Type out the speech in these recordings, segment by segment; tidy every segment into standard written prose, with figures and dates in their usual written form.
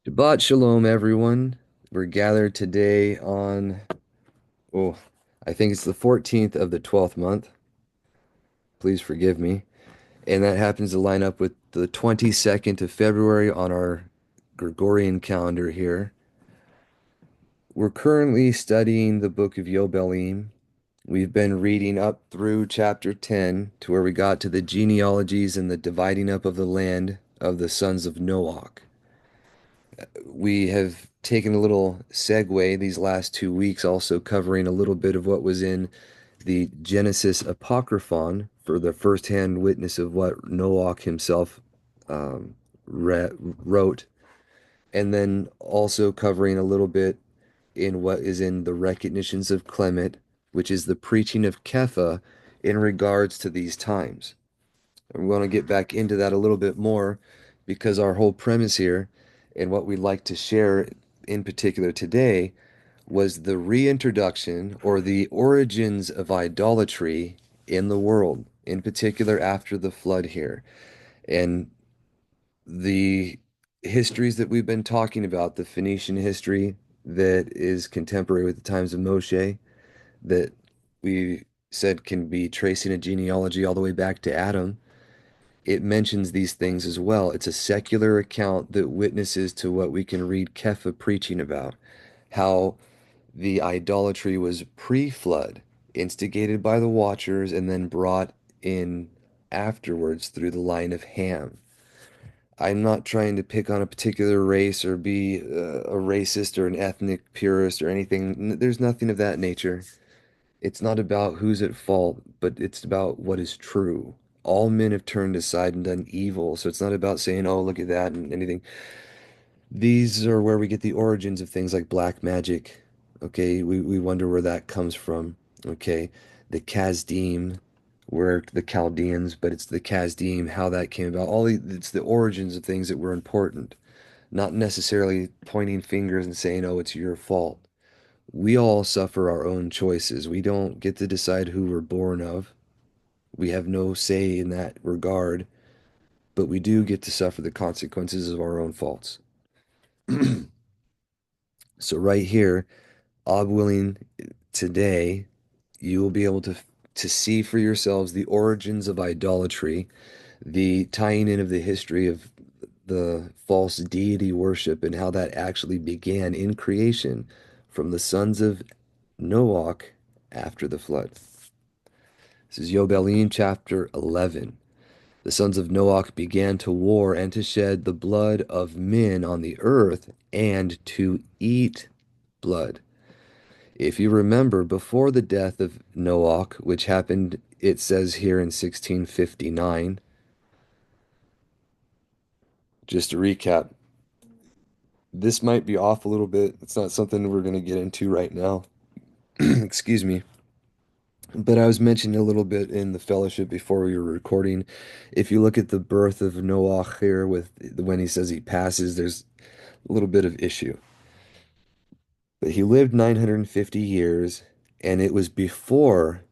Shabbat Shalom, everyone. We're gathered today on, oh, I think it's the 14th of the 12th month. Please forgive me. And that happens to line up with the 22nd of February on our Gregorian calendar here. We're currently studying the book of Yobelim. We've been reading up through chapter 10 to where we got to the genealogies and the dividing up of the land of the sons of Noach. We have taken a little segue these last 2 weeks, also covering a little bit of what was in the Genesis Apocryphon for the first-hand witness of what Noach himself um, wrote, and then also covering a little bit in what is in the Recognitions of Clement, which is the preaching of Kepha in regards to these times. And we want to get back into that a little bit more because our whole premise here and what we'd like to share in particular today was the reintroduction or the origins of idolatry in the world, in particular after the flood here. And the histories that we've been talking about, the Phoenician history that is contemporary with the times of Moshe, that we said can be tracing a genealogy all the way back to Adam, it mentions these things as well. It's a secular account that witnesses to what we can read Kepha preaching about, how the idolatry was pre-flood, instigated by the Watchers, and then brought in afterwards through the line of Ham. I'm not trying to pick on a particular race or be a racist or an ethnic purist or anything. There's nothing of that nature. It's not about who's at fault, but it's about what is true. All men have turned aside and done evil, so it's not about saying, oh, look at that and anything. These are where we get the origins of things like black magic. Okay, we wonder where that comes from. Okay, the Kasdim, where the Chaldeans, but it's the Kasdim, how that came about. It's the origins of things that were important, not necessarily pointing fingers and saying, oh, it's your fault. We all suffer our own choices. We don't get to decide who we're born of. We have no say in that regard, but we do get to suffer the consequences of our own faults. So right here, ob willing, today, you will be able to see for yourselves the origins of idolatry, the tying in of the history of the false deity worship and how that actually began in creation from the sons of Noach after the flood. This is Yobelim chapter 11. The sons of Noach began to war and to shed the blood of men on the earth and to eat blood. If you remember, before the death of Noach, which happened, it says here in 1659, just to recap, this might be off a little bit. It's not something we're going to get into right now. Excuse me. But I was mentioning a little bit in the fellowship before we were recording. If you look at the birth of Noach here with when he says he passes, there's a little bit of issue. But he lived 950 years, and it was before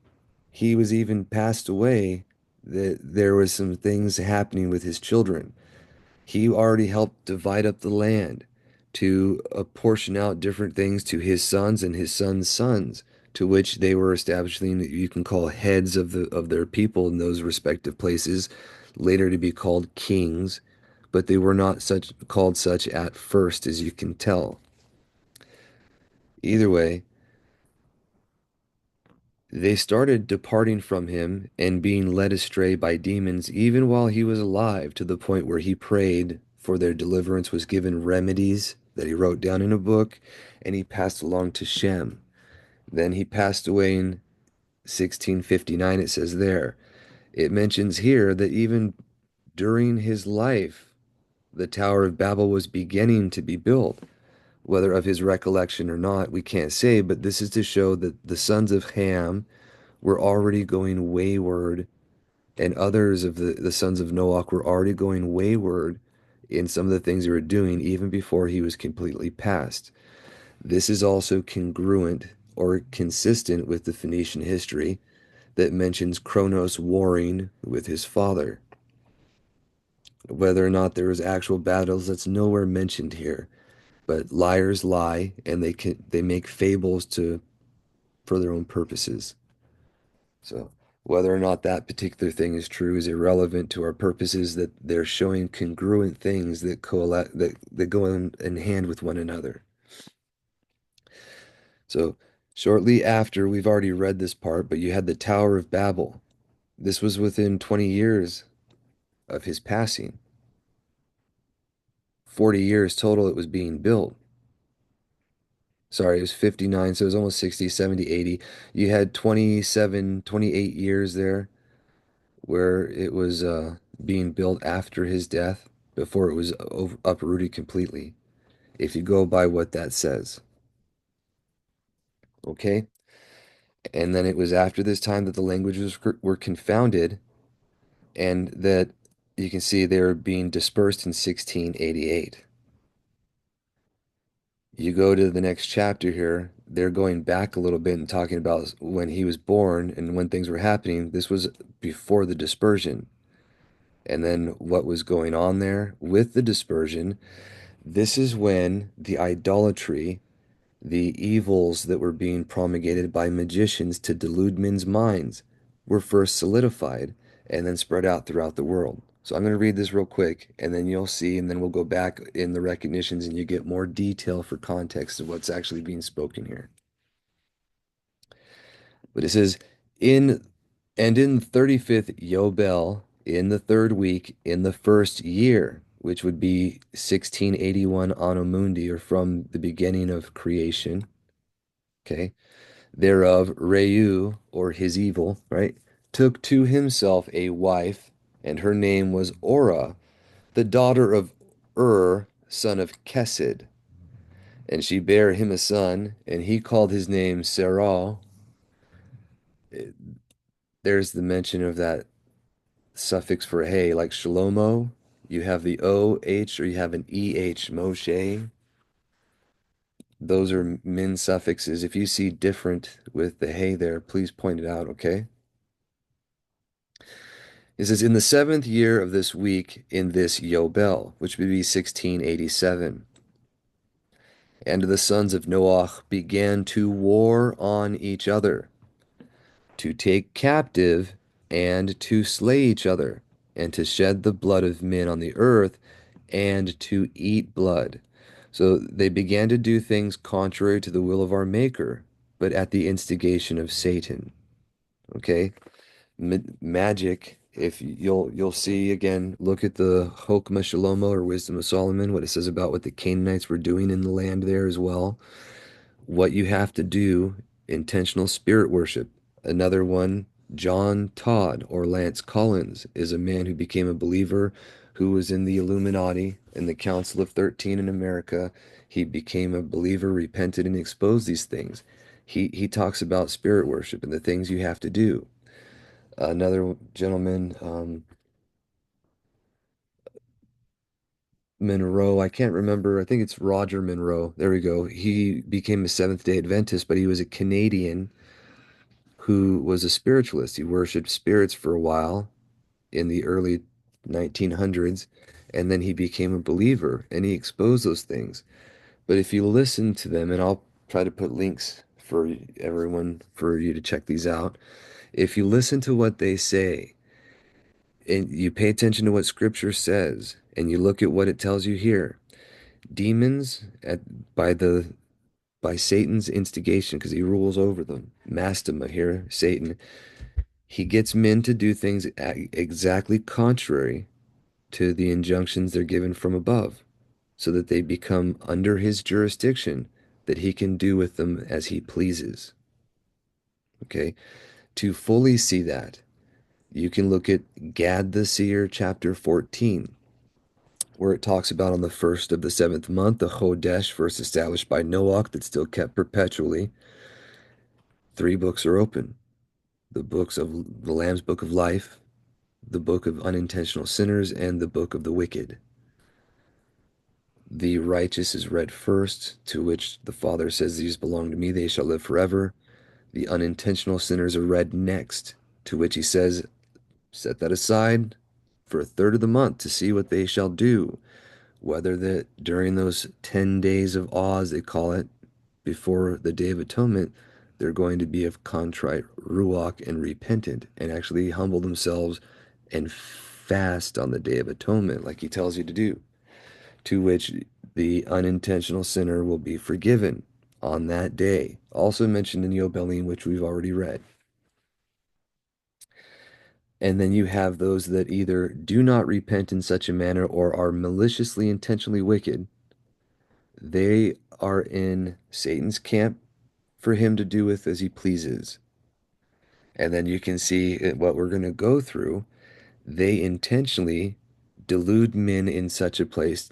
he was even passed away that there was some things happening with his children. He already helped divide up the land to apportion out different things to his sons and his sons' sons, to which they were establishing that you can call heads of their people in those respective places, later to be called kings, but they were not such called such at first, as you can tell. Either way, they started departing from him and being led astray by demons even while he was alive, to the point where he prayed for their deliverance, was given remedies that he wrote down in a book, and he passed along to Shem. Then he passed away in 1659, it says there. It mentions here that even during his life, the Tower of Babel was beginning to be built. Whether of his recollection or not, we can't say, but this is to show that the sons of Ham were already going wayward, and others of the sons of Noach were already going wayward in some of the things they were doing even before he was completely passed. This is also congruent or consistent with the Phoenician history that mentions Kronos warring with his father. Whether or not there was actual battles, that's nowhere mentioned here. But liars lie, and they make fables to for their own purposes. So whether or not that particular thing is true is irrelevant to our purposes, that they're showing congruent things that that go in hand with one another. So shortly after, we've already read this part, but you had the Tower of Babel. This was within 20 years of his passing. 40 years total it was being built. Sorry, it was 59, so it was almost 60, 70, 80. You had 27, 28 years there where it was being built after his death before it was uprooted completely, if you go by what that says. Okay? And then it was after this time that the languages were confounded, and that you can see they were being dispersed in 1688. You go to the next chapter here, they're going back a little bit and talking about when he was born and when things were happening. This was before the dispersion. And then what was going on there with the dispersion, this is when the idolatry, the evils that were being promulgated by magicians to delude men's minds, were first solidified and then spread out throughout the world. So I'm going to read this real quick, and then you'll see, and then we'll go back in the recognitions and you get more detail for context of what's actually being spoken here. But it says, in in the 35th Yobel, in the third week, in the first year, which would be 1681 Anno Mundi, or from the beginning of creation, okay, thereof Reu, or his evil, right, took to himself a wife, and her name was Orah, the daughter of son of Kesed. And she bare him a son, and he called his name Serah. There's the mention of that suffix for hey, like Shalomo, you have the OH or you have an EH, Moshe. Those are min suffixes. If you see different with the hey there, please point it out, okay? It says, in the seventh year of this week, in this Yobel, which would be 1687, and the sons of Noach began to war on each other, to take captive and to slay each other, and to shed the blood of men on the earth, and to eat blood. So they began to do things contrary to the will of our Maker, but at the instigation of Satan. Okay? Magic, if you'll see again, look at the Hokmah Shalomo, or Wisdom of Solomon, what it says about what the Canaanites were doing in the land there as well. What you have to do, intentional spirit worship. Another one, John Todd or Lance Collins, is a man who became a believer who was in the Illuminati in the Council of 13 in America. He became a believer, repented, and exposed these things. He talks about spirit worship and the things you have to do. Another gentleman, Monreau, I can't remember. I think it's Roger Monreau. There we go. He became a Seventh-day Adventist, but he was a Canadian who was a spiritualist. He worshiped spirits for a while in the early 1900s, and then he became a believer and he exposed those things. But if you listen to them, and I'll try to put links for everyone for you to check these out. If you listen to what they say and you pay attention to what scripture says and you look at what it tells you here, demons by Satan's instigation, because he rules over them, Mastema here, Satan, he gets men to do things exactly contrary to the injunctions they're given from above, so that they become under his jurisdiction, that he can do with them as he pleases. Okay? To fully see that, you can look at Gad the Seer, chapter 14, where it talks about on the first of the seventh month, the Chodesh, first established by Noach, that's still kept perpetually. Three books are open: the books of the Lamb's Book of Life, the book of unintentional sinners, and the book of the wicked. The righteous is read first, to which the Father says, these belong to me, they shall live forever. The unintentional sinners are read next, to which he says, set that aside, for a third of the month to see what they shall do, whether that during those 10 days of awe, as they call it, before the Day of Atonement, they're going to be of contrite ruach and repentant and actually humble themselves and fast on the Day of Atonement, like he tells you to do, to which the unintentional sinner will be forgiven on that day. Also mentioned in Yobelim, which we've already read. And then you have those that either do not repent in such a manner or are maliciously, intentionally wicked. They are in Satan's camp for him to do with as he pleases. And then you can see what we're going to go through. They intentionally delude men in such a place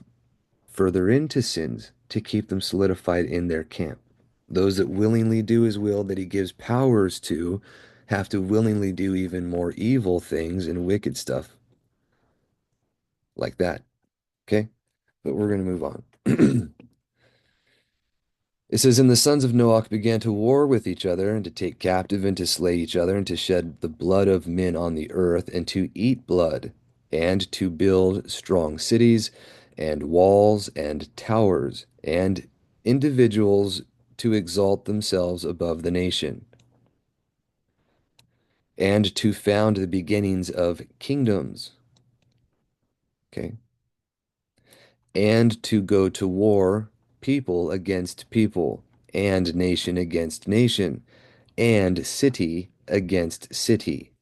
further into sins to keep them solidified in their camp. Those that willingly do his will, that he gives powers to, have to willingly do even more evil things and wicked stuff like that. Okay? But we're going to move on. It says, and the sons of Noach began to war with each other, and to take captive, and to slay each other, and to shed the blood of men on the earth, and to eat blood, and to build strong cities, and walls, and towers, and individuals to exalt themselves above the nation, and to found the beginnings of kingdoms. Okay. And to go to war, people against people, and nation against nation, and city against city,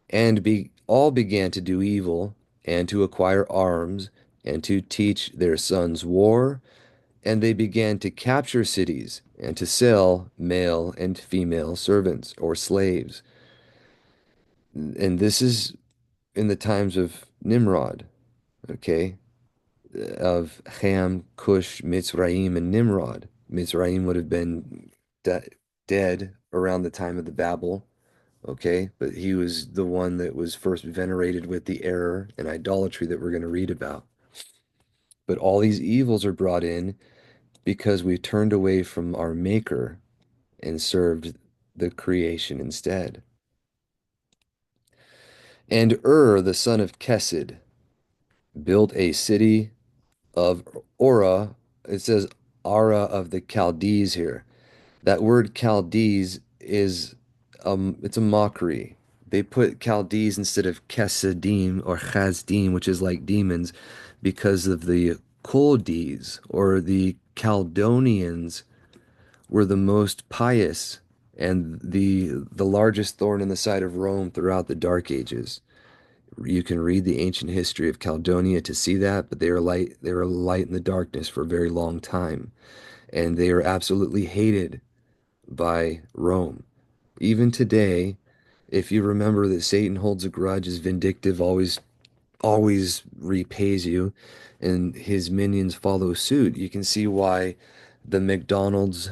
and all began to do evil, and to acquire arms, and to teach their sons war, and they began to capture cities, and to sell male and female servants or slaves. And this is in the times of Nimrod, okay, of Ham, Cush, Mitzrayim, and Nimrod. Mitzrayim would have been de dead around the time of the Babel, okay? But he was the one that was first venerated with the error and idolatry that we're going to read about. But all these evils are brought in because we turned away from our Maker and served the creation instead. And the son of Kesed, built a city of Ora. It says Ara of the Chaldees here. That word Chaldees is it's a mockery. They put Chaldees instead of Kesedim or Chazdim, which is like demons, because of the Chaldees or the Chaldeans were the most pious and the largest thorn in the side of Rome throughout the Dark Ages. You can read the ancient history of Caledonia to see that, but they were light in the darkness for a very long time, and they are absolutely hated by Rome. Even today, if you remember that Satan holds a grudge, is vindictive, always repays you, and his minions follow suit, you can see why the McDonald's,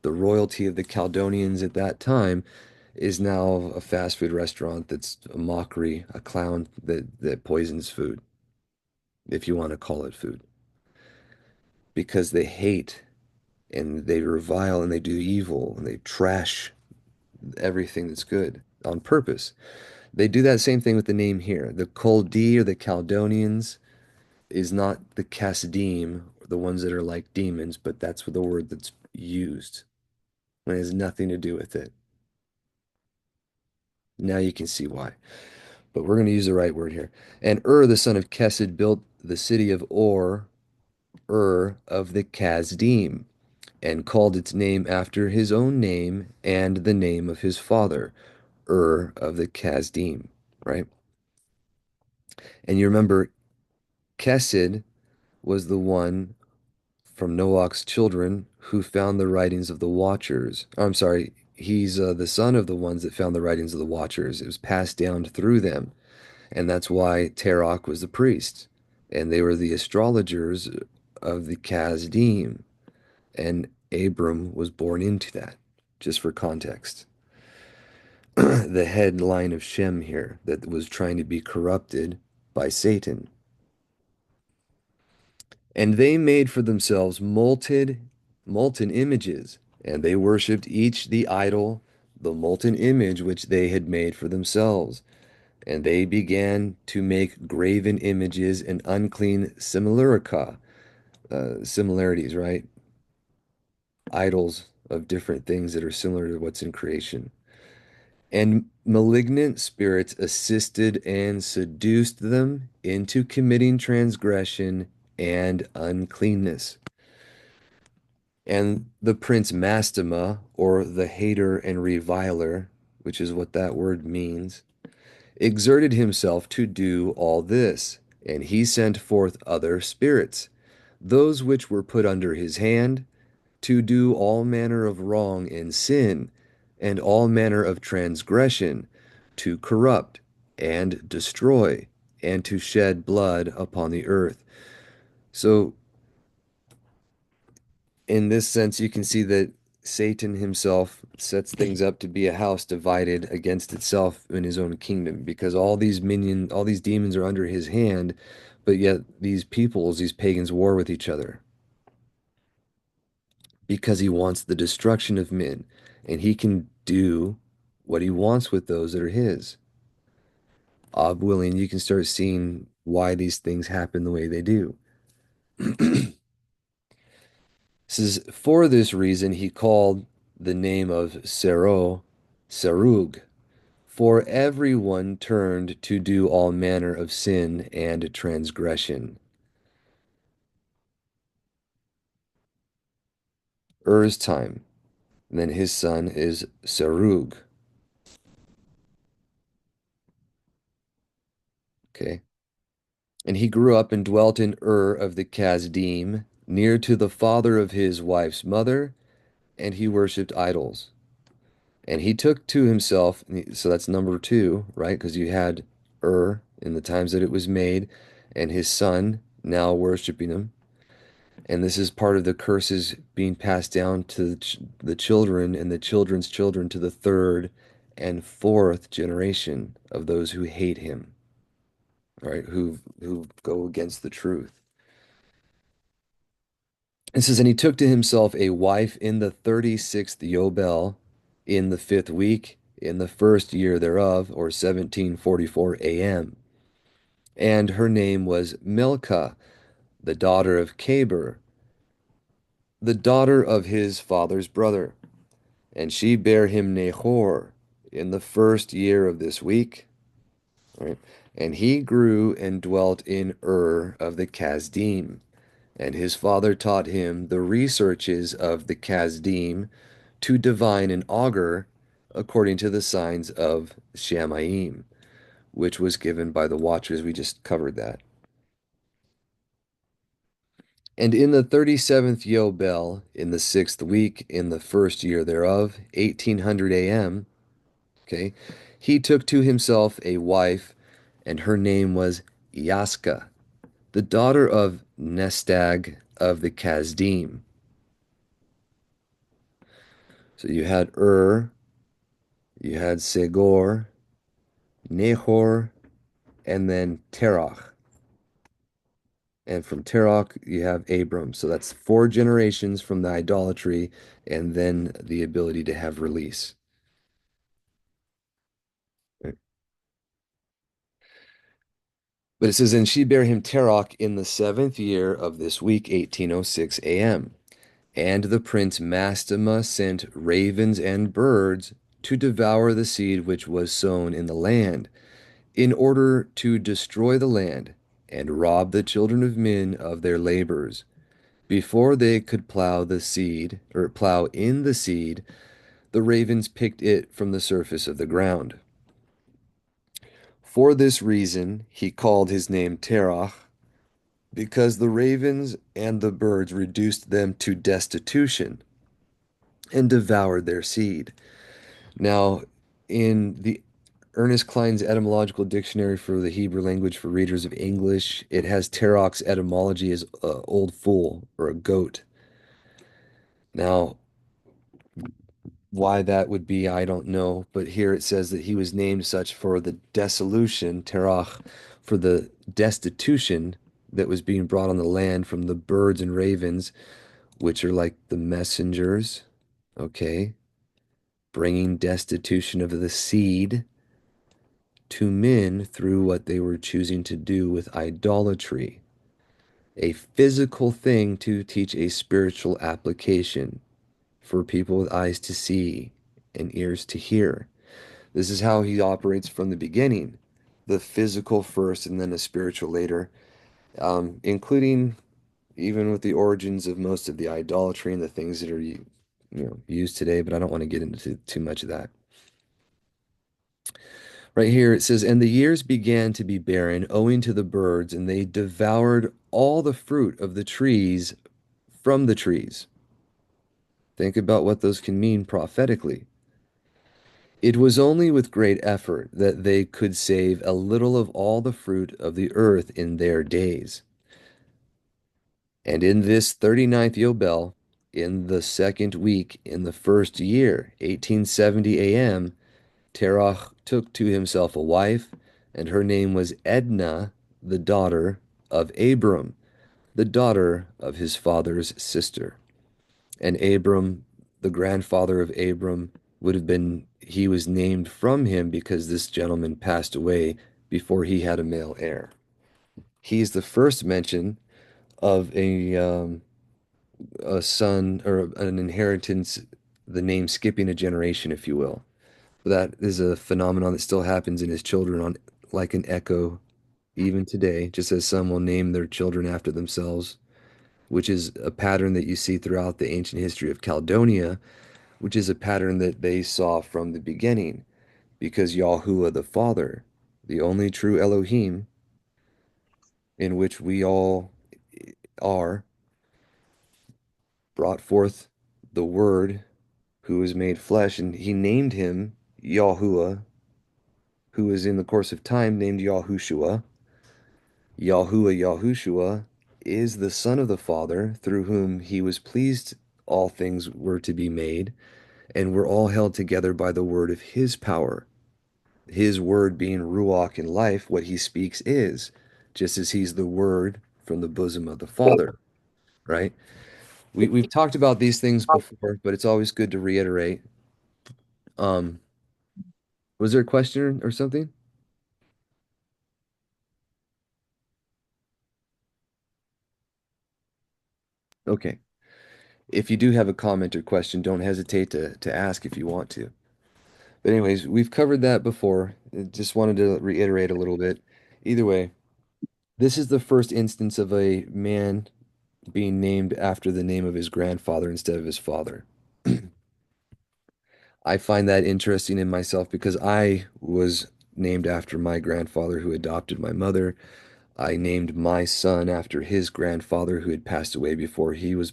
the royalty of the Caledonians at that time, is now a fast food restaurant that's a mockery, a clown that poisons food, if you want to call it food, because they hate and they revile and they do evil and they trash everything that's good on purpose. They do that same thing with the name here. The Chaldee or the Caledonians is not the Kasdim, the ones that are like demons, but that's the word that's used. It has nothing to do with it. Now you can see why. But we're going to use the right word here. And the son of Kesed, built the city of of the Kasdim, and called its name after his own name and the name of his father, of the Kasdim, right? And you remember Kesed was the one from Noach's children who found the writings of the Watchers. I'm sorry, he's the son of the ones that found the writings of the Watchers. It was passed down through them. And that's why Terach was the priest. And they were the astrologers of the Kasdim. And Abram was born into that, just for context. The headline of Shem here that was trying to be corrupted by Satan. And they made for themselves molten images, and they worshipped each the idol, the molten image which they had made for themselves. And they began to make graven images and unclean similarica, similarities, right? Idols of different things that are similar to what's in creation. And malignant spirits assisted and seduced them into committing transgression and uncleanness. And the prince Mastema, or the hater and reviler, which is what that word means, exerted himself to do all this. And he sent forth other spirits, those which were put under his hand, to do all manner of wrong and sin, and all manner of transgression, to corrupt and destroy, and to shed blood upon the earth. So, in this sense, you can see that Satan himself sets things up to be a house divided against itself in his own kingdom, because all these demons are under his hand, but yet these peoples, these pagans, war with each other because he wants the destruction of men, and he can do what he wants with those that are his. Ob willing, you can start seeing why these things happen the way they do. It says, for this reason, he called the name of Sero, Serug, for everyone turned to do all manner of sin and transgression. Er's time, and then his son is Serug. Okay. And he grew up and dwelt in Ur of the Kasdim, near to the father of his wife's mother, and he worshipped idols. And he took to himself, so that's number two, right? Because you had Ur in the times that it was made, and his son now worshiping him. And this is part of the curses being passed down to the children and the children's children to the third and fourth generation of those who hate him, right? Who go against the truth. It says, and he took to himself a wife in the 36th Yobel, in the 5th week, in the 1st year thereof, or 1744 AM. And her name was Milcah, the daughter of Caber, the daughter of his father's brother. And she bare him Nahor in the 1st year of this week. Right? And he grew and dwelt in Ur of the Kasdim. And his father taught him the researches of the Kasdim to divine and augur according to the signs of Shamaim, which was given by the watchers. We just covered that. And in the 37th Yobel, in the 6th week, in the 1st year thereof, 1800 AM, okay, he took to himself a wife, and her name was Yaska, the daughter of Nestag of the Kasdim. So you had you had Segor, Nahor, and then Terach. And from Terach, you have Abram. So that's 4 generations from the idolatry and then the ability to have release. Right. But it says, and she bare him Terach in the 7th year of this week, 1806 AM. And the prince Mastema sent ravens and birds to devour the seed which was sown in the land, in order to destroy the land and rob the children of men of their labors. Before they could plow the seed, or plow in the seed, the ravens picked it from the surface of the ground. For this reason, he called his name Terach, because the ravens and the birds reduced them to destitution and devoured their seed. Now, in the Ernest Klein's Etymological Dictionary for the Hebrew Language for Readers of English, it has Terach's etymology as old fool or a goat. Now, why that would be, I don't know, but here it says that he was named such for the dissolution, Terach, for the destitution that was being brought on the land from the birds and ravens, which are like the messengers, okay, bringing destitution of the seed to men through what they were choosing to do with idolatry, a physical thing to teach a spiritual application for people with eyes to see and ears to hear. This is how he operates from the beginning, the physical first and then the spiritual later, including even with the origins of most of the idolatry and the things that are used today, but I don't want to get into too much of that. Right here it says, "And the years began to be barren owing to the birds, and they devoured all the fruit of the trees from the trees." Think about what those can mean prophetically. "It was only with great effort that they could save a little of all the fruit of the earth in their days. And in this 39th Yobel, in the second week in the first year, 1870 AM, Terach took to himself a wife, and her name was Edna, the daughter of Abram, the daughter of his father's sister. And Abram, the grandfather of Abram, would have been, he was named from him because this gentleman passed away before he had a male heir. He's the first mention of a son or an inheritance, the name skipping a generation, if you will. That is a phenomenon that still happens in his children on like an echo even today, just as some will name their children after themselves, which is a pattern that you see throughout the ancient history of Caledonia, which is a pattern that they saw from the beginning, because Yahuah the Father, the only true Elohim in which we all are, brought forth the Word who was made flesh, and he named him Yahuah, who was in the course of time named Yahushua. Yahuah Yahushua is the Son of the Father, through whom he was pleased all things were to be made, and were all held together by the word of his power. His word being Ruach in life, what he speaks is, just as he's the word from the bosom of the Father, right? We've talked about these things before, but it's always good to reiterate. Um, was there a question or something? Okay. If you do have a comment or question, don't hesitate to ask if you want to. But anyways, we've covered that before. Just wanted to reiterate a little bit. Either way, this is the first instance of a man being named after the name of his grandfather instead of his father. I find that interesting in myself because I was named after my grandfather who adopted my mother. I named my son after his grandfather who had passed away before he was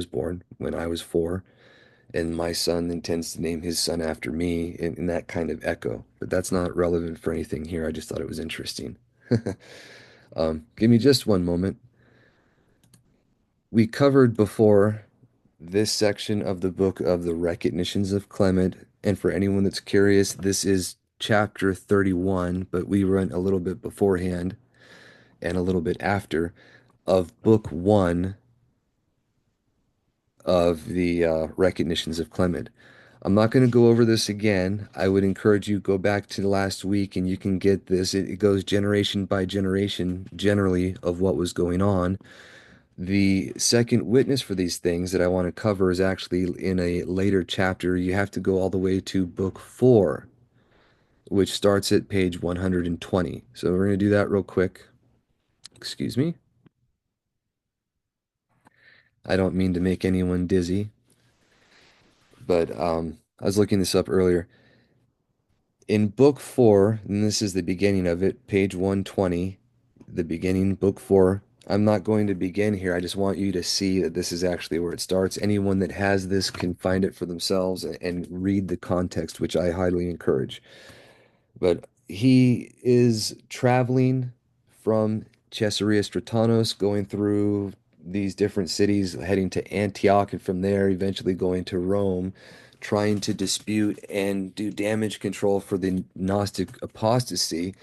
born when I was 4. And my son intends to name his son after me in that kind of echo. But that's not relevant for anything here. I just thought it was interesting. Give me just one moment. We covered before this section of the book of the recognitions of Clement. And for anyone that's curious, this is chapter 31, but we went a little bit beforehand and a little bit after of book 1 of the recognitions of Clement. I'm not going to go over this again. I would encourage you go back to last week and you can get this. It goes generation by generation, generally, of what was going on. The second witness for these things that I want to cover is actually in a later chapter. You have to go all the way to book 4, which starts at page 120. So we're going to do that real quick. Excuse me. I don't mean to make anyone dizzy, but I was looking this up earlier. In book 4, and this is the beginning of it, page 120, the beginning, book 4. I'm not going to begin here. I just want you to see that this is actually where it starts. Anyone that has this can find it for themselves and read the context, which I highly encourage. But he is traveling from Caesarea Stratanos, going through these different cities, heading to Antioch, and from there, eventually going to Rome, trying to dispute and do damage control for the Gnostic apostasy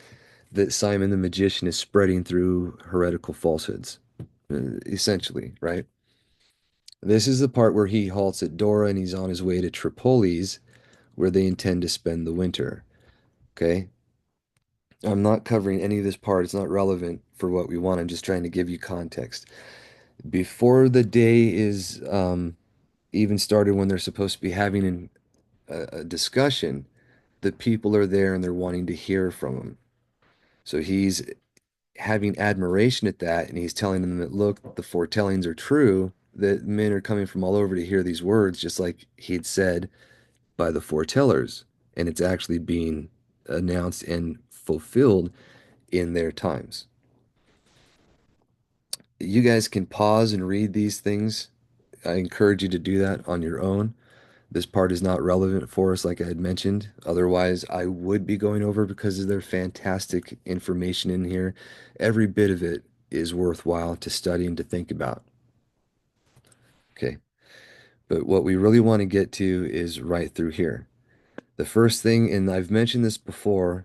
that Simon the magician is spreading through heretical falsehoods, essentially, right? This is the part where he halts at Dora and he's on his way to Tripolis, where they intend to spend the winter. Okay. I'm not covering any of this part. It's not relevant for what we want. I'm just trying to give you context. Before the day is even started, when they're supposed to be having a discussion, the people are there and they're wanting to hear from him. So he's having admiration at that, and he's telling them that, look, the foretellings are true, that men are coming from all over to hear these words, just like he'd said by the foretellers. And it's actually being announced and fulfilled in their times. You guys can pause and read these things. I encourage you to do that on your own. This part is not relevant for us, like I had mentioned. Otherwise, I would be going over because of their fantastic information in here. Every bit of it is worthwhile to study and to think about. Okay. But what we really want to get to is right through here. The first thing, and I've mentioned this before,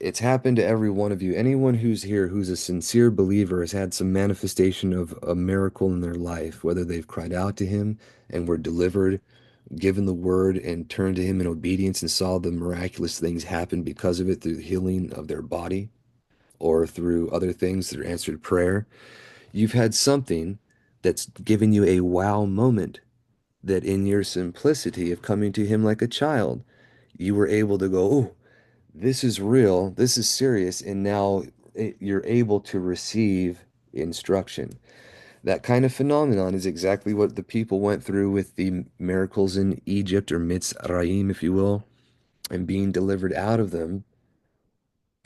it's happened to every one of you. Anyone who's here who's a sincere believer has had some manifestation of a miracle in their life, whether they've cried out to him and were delivered, given the word and turned to him in obedience and saw the miraculous things happen because of it through the healing of their body or through other things that are answered prayer. You've had something that's given you a wow moment, that in your simplicity of coming to him like a child, you were able to go, oh, this is real, this is serious, and now you're able to receive instruction. That kind of phenomenon is exactly what the people went through with the miracles in Egypt, or Mitzrayim, if you will, and being delivered out of them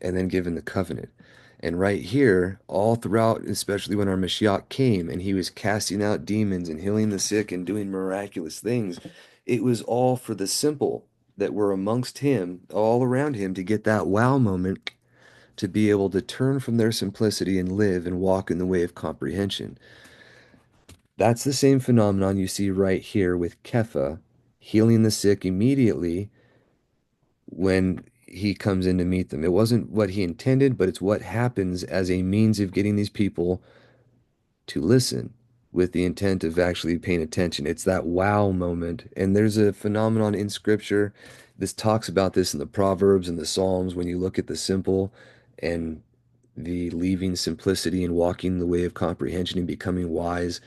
and then given the covenant. And right here, all throughout, especially when our Mashiach came and he was casting out demons and healing the sick and doing miraculous things, it was all for the simple that were amongst him, all around him, to get that wow moment, to be able to turn from their simplicity and live and walk in the way of comprehension. That's the same phenomenon you see right here with Kepha healing the sick immediately when he comes in to meet them. It wasn't what he intended, but it's what happens as a means of getting these people to listen with the intent of actually paying attention. It's that wow moment. And there's a phenomenon in scripture. This talks about this in the Proverbs and the Psalms when you look at the simple and the leaving simplicity and walking the way of comprehension and becoming wise.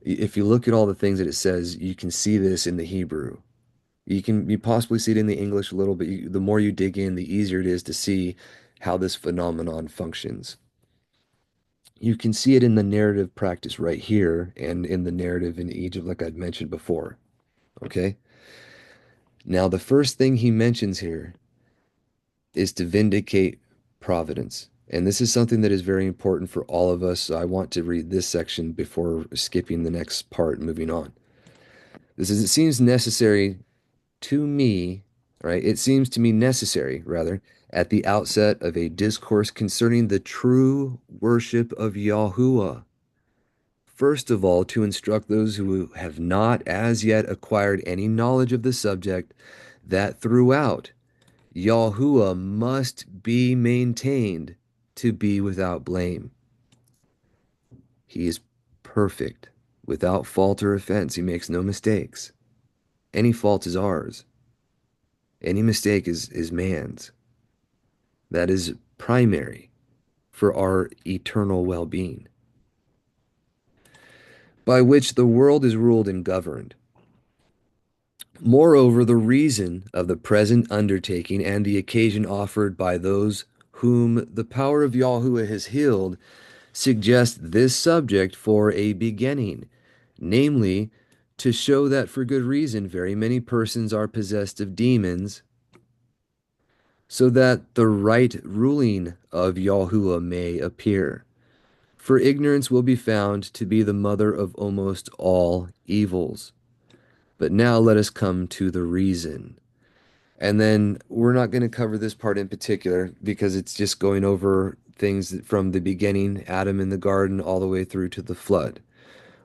If you look at all the things that it says, you can see this in the Hebrew. You possibly see it in the English a little, but the more you dig in, the easier it is to see how this phenomenon functions. You can see it in the narrative practice right here and in the narrative in Egypt, like I'd mentioned before. Okay? Now, the first thing he mentions here is to vindicate providence. And this is something that is very important for all of us. So I want to read this section before skipping the next part and moving on. This is, it seems necessary to me, right? It seems to me necessary, rather, at the outset of a discourse concerning the true worship of Yahuah. First of all, to instruct those who have not as yet acquired any knowledge of the subject, that throughout Yahuah must be maintained to be without blame. He is perfect, without fault or offense. He makes no mistakes. Any fault is ours. Any mistake is man's. That is primary for our eternal well-being, by which the world is ruled and governed. Moreover, the reason of the present undertaking and the occasion offered by those whom the power of Yahuwah has healed suggest this subject for a beginning, namely, to show that for good reason very many persons are possessed of demons, so that the right ruling of Yahuwah may appear. For ignorance will be found to be the mother of almost all evils. But now let us come to the reason. And then we're not going to cover this part in particular because it's just going over things from the beginning, Adam in the garden, all the way through to the flood,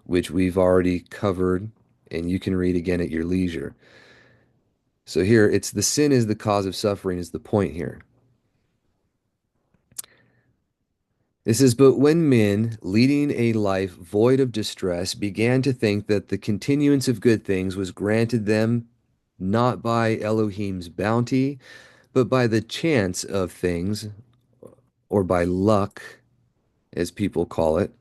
which we've already covered and you can read again at your leisure. So here, it's the sin is the cause of suffering is the point here. It says, but when men, leading a life void of distress, began to think that the continuance of good things was granted them not by Elohim's bounty, but by the chance of things, or by luck, as people call it,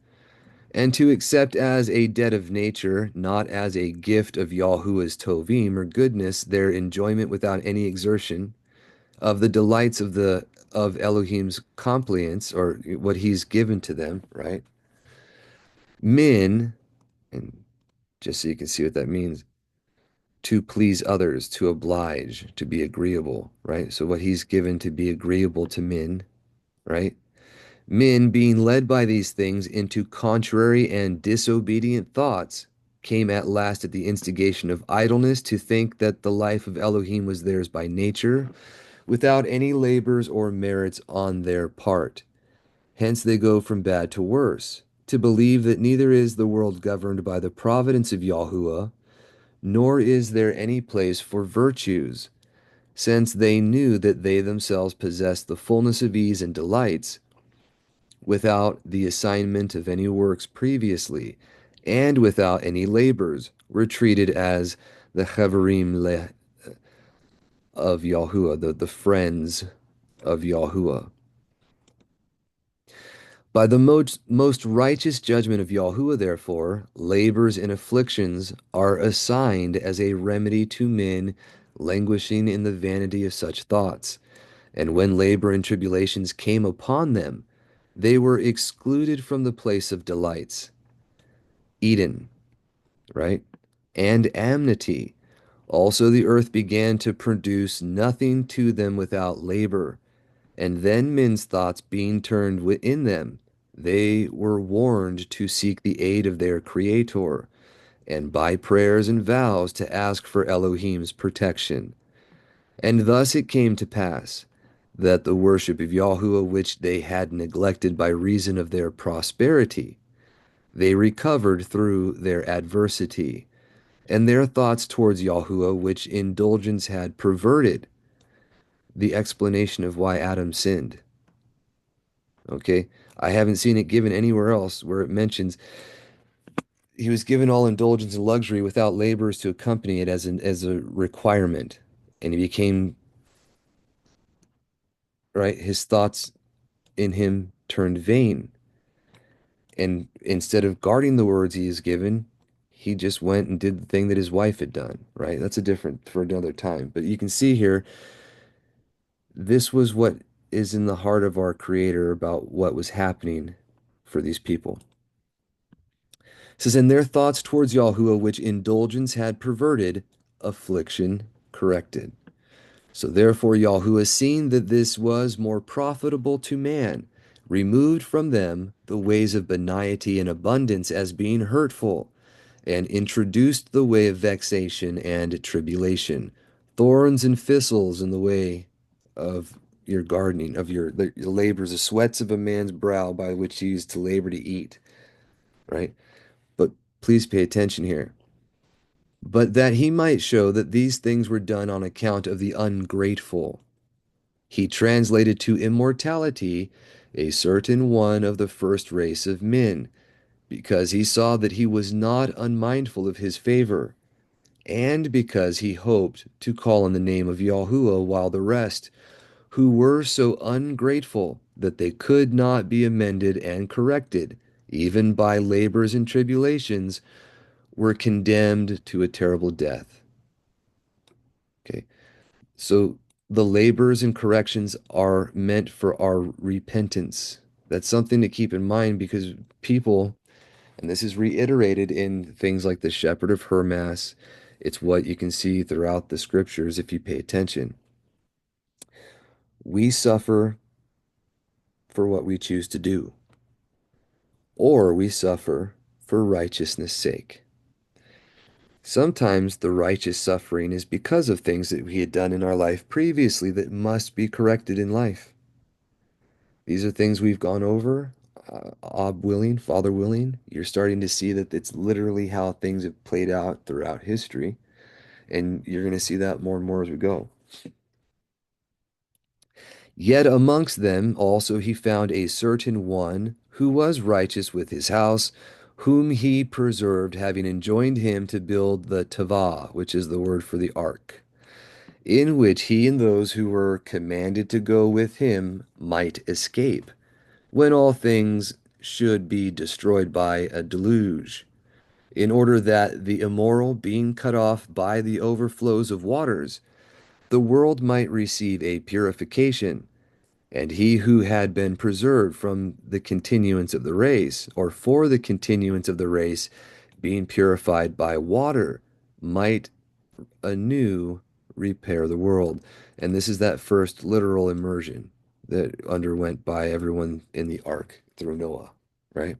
and to accept as a debt of nature, not as a gift of Yahuwah's tovim or goodness, their enjoyment without any exertion of the delights of Elohim's compliance or what he's given to them, right? Men, and just so you can see what that means, to please others, to oblige, to be agreeable, right? So what he's given to be agreeable to men, right? Men, being led by these things into contrary and disobedient thoughts, came at last at the instigation of idleness to think that the life of Elohim was theirs by nature, without any labors or merits on their part. Hence they go from bad to worse, to believe that neither is the world governed by the providence of Yahuwah, nor is there any place for virtues, since they knew that they themselves possessed the fullness of ease and delights, without the assignment of any works previously, and without any labors, were treated as the Chaverim of Yahuwah, the friends of Yahuwah. By the most righteous judgment of Yahuwah, therefore, labors and afflictions are assigned as a remedy to men languishing in the vanity of such thoughts. And when labor and tribulations came upon them, they were excluded from the place of delights. Eden, right? And amity. Also the earth began to produce nothing to them without labor. And then men's thoughts being turned within them, they were warned to seek the aid of their Creator, and by prayers and vows to ask for Elohim's protection. And thus it came to pass that the worship of Yahuwah, which they had neglected by reason of their prosperity, they recovered through their adversity, and their thoughts towards Yahuwah, which indulgence had perverted, the explanation of why Adam sinned. Okay, I haven't seen it given anywhere else where it mentions he was given all indulgence and luxury without labors to accompany it as a requirement, and he became right. His thoughts in him turned vain, and instead of guarding the words he is given, he just went and did the thing that his wife had done. Right, that's a different for another time. But you can see here, this was what is in the heart of our Creator about what was happening for these people. It says, and their thoughts towards Yahuwah, which indulgence had perverted, affliction corrected. So therefore Yahuwah, seeing that this was more profitable to man, removed from them the ways of benignity and abundance as being hurtful, and introduced the way of vexation and tribulation, thorns and thistles in the way of your gardening, of your labors, the sweats of a man's brow by which he used to labor to eat, right? But please pay attention here. But that he might show that these things were done on account of the ungrateful, he translated to immortality a certain one of the first race of men, because he saw that he was not unmindful of his favor, and because he hoped to call on the name of Yahuwah, while the rest, who were so ungrateful that they could not be amended and corrected, even by labors and tribulations, were condemned to a terrible death. Okay, so the labors and corrections are meant for our repentance. That's something to keep in mind, because people, and this is reiterated in things like the Shepherd of Hermas, it's what you can see throughout the scriptures if you pay attention. We suffer for what we choose to do, or we suffer for righteousness' sake. Sometimes the righteous suffering is because of things that we had done in our life previously that must be corrected in life. These are things we've gone over. Ob willing, Father willing, you're starting to see that it's literally how things have played out throughout history. And you're going to see that more and more as we go. Yet amongst them also he found a certain one who was righteous with his house, whom he preserved, having enjoined him to build the tavah, which is the word for the ark, in which he and those who were commanded to go with him might escape, when all things should be destroyed by a deluge, in order that the immoral, being cut off by the overflows of waters, the world might receive a purification, and he who had been preserved from the continuance of the race, or for the continuance of the race, being purified by water, might anew repair the world. And this is that first literal immersion that underwent by everyone in the ark through Noah, right?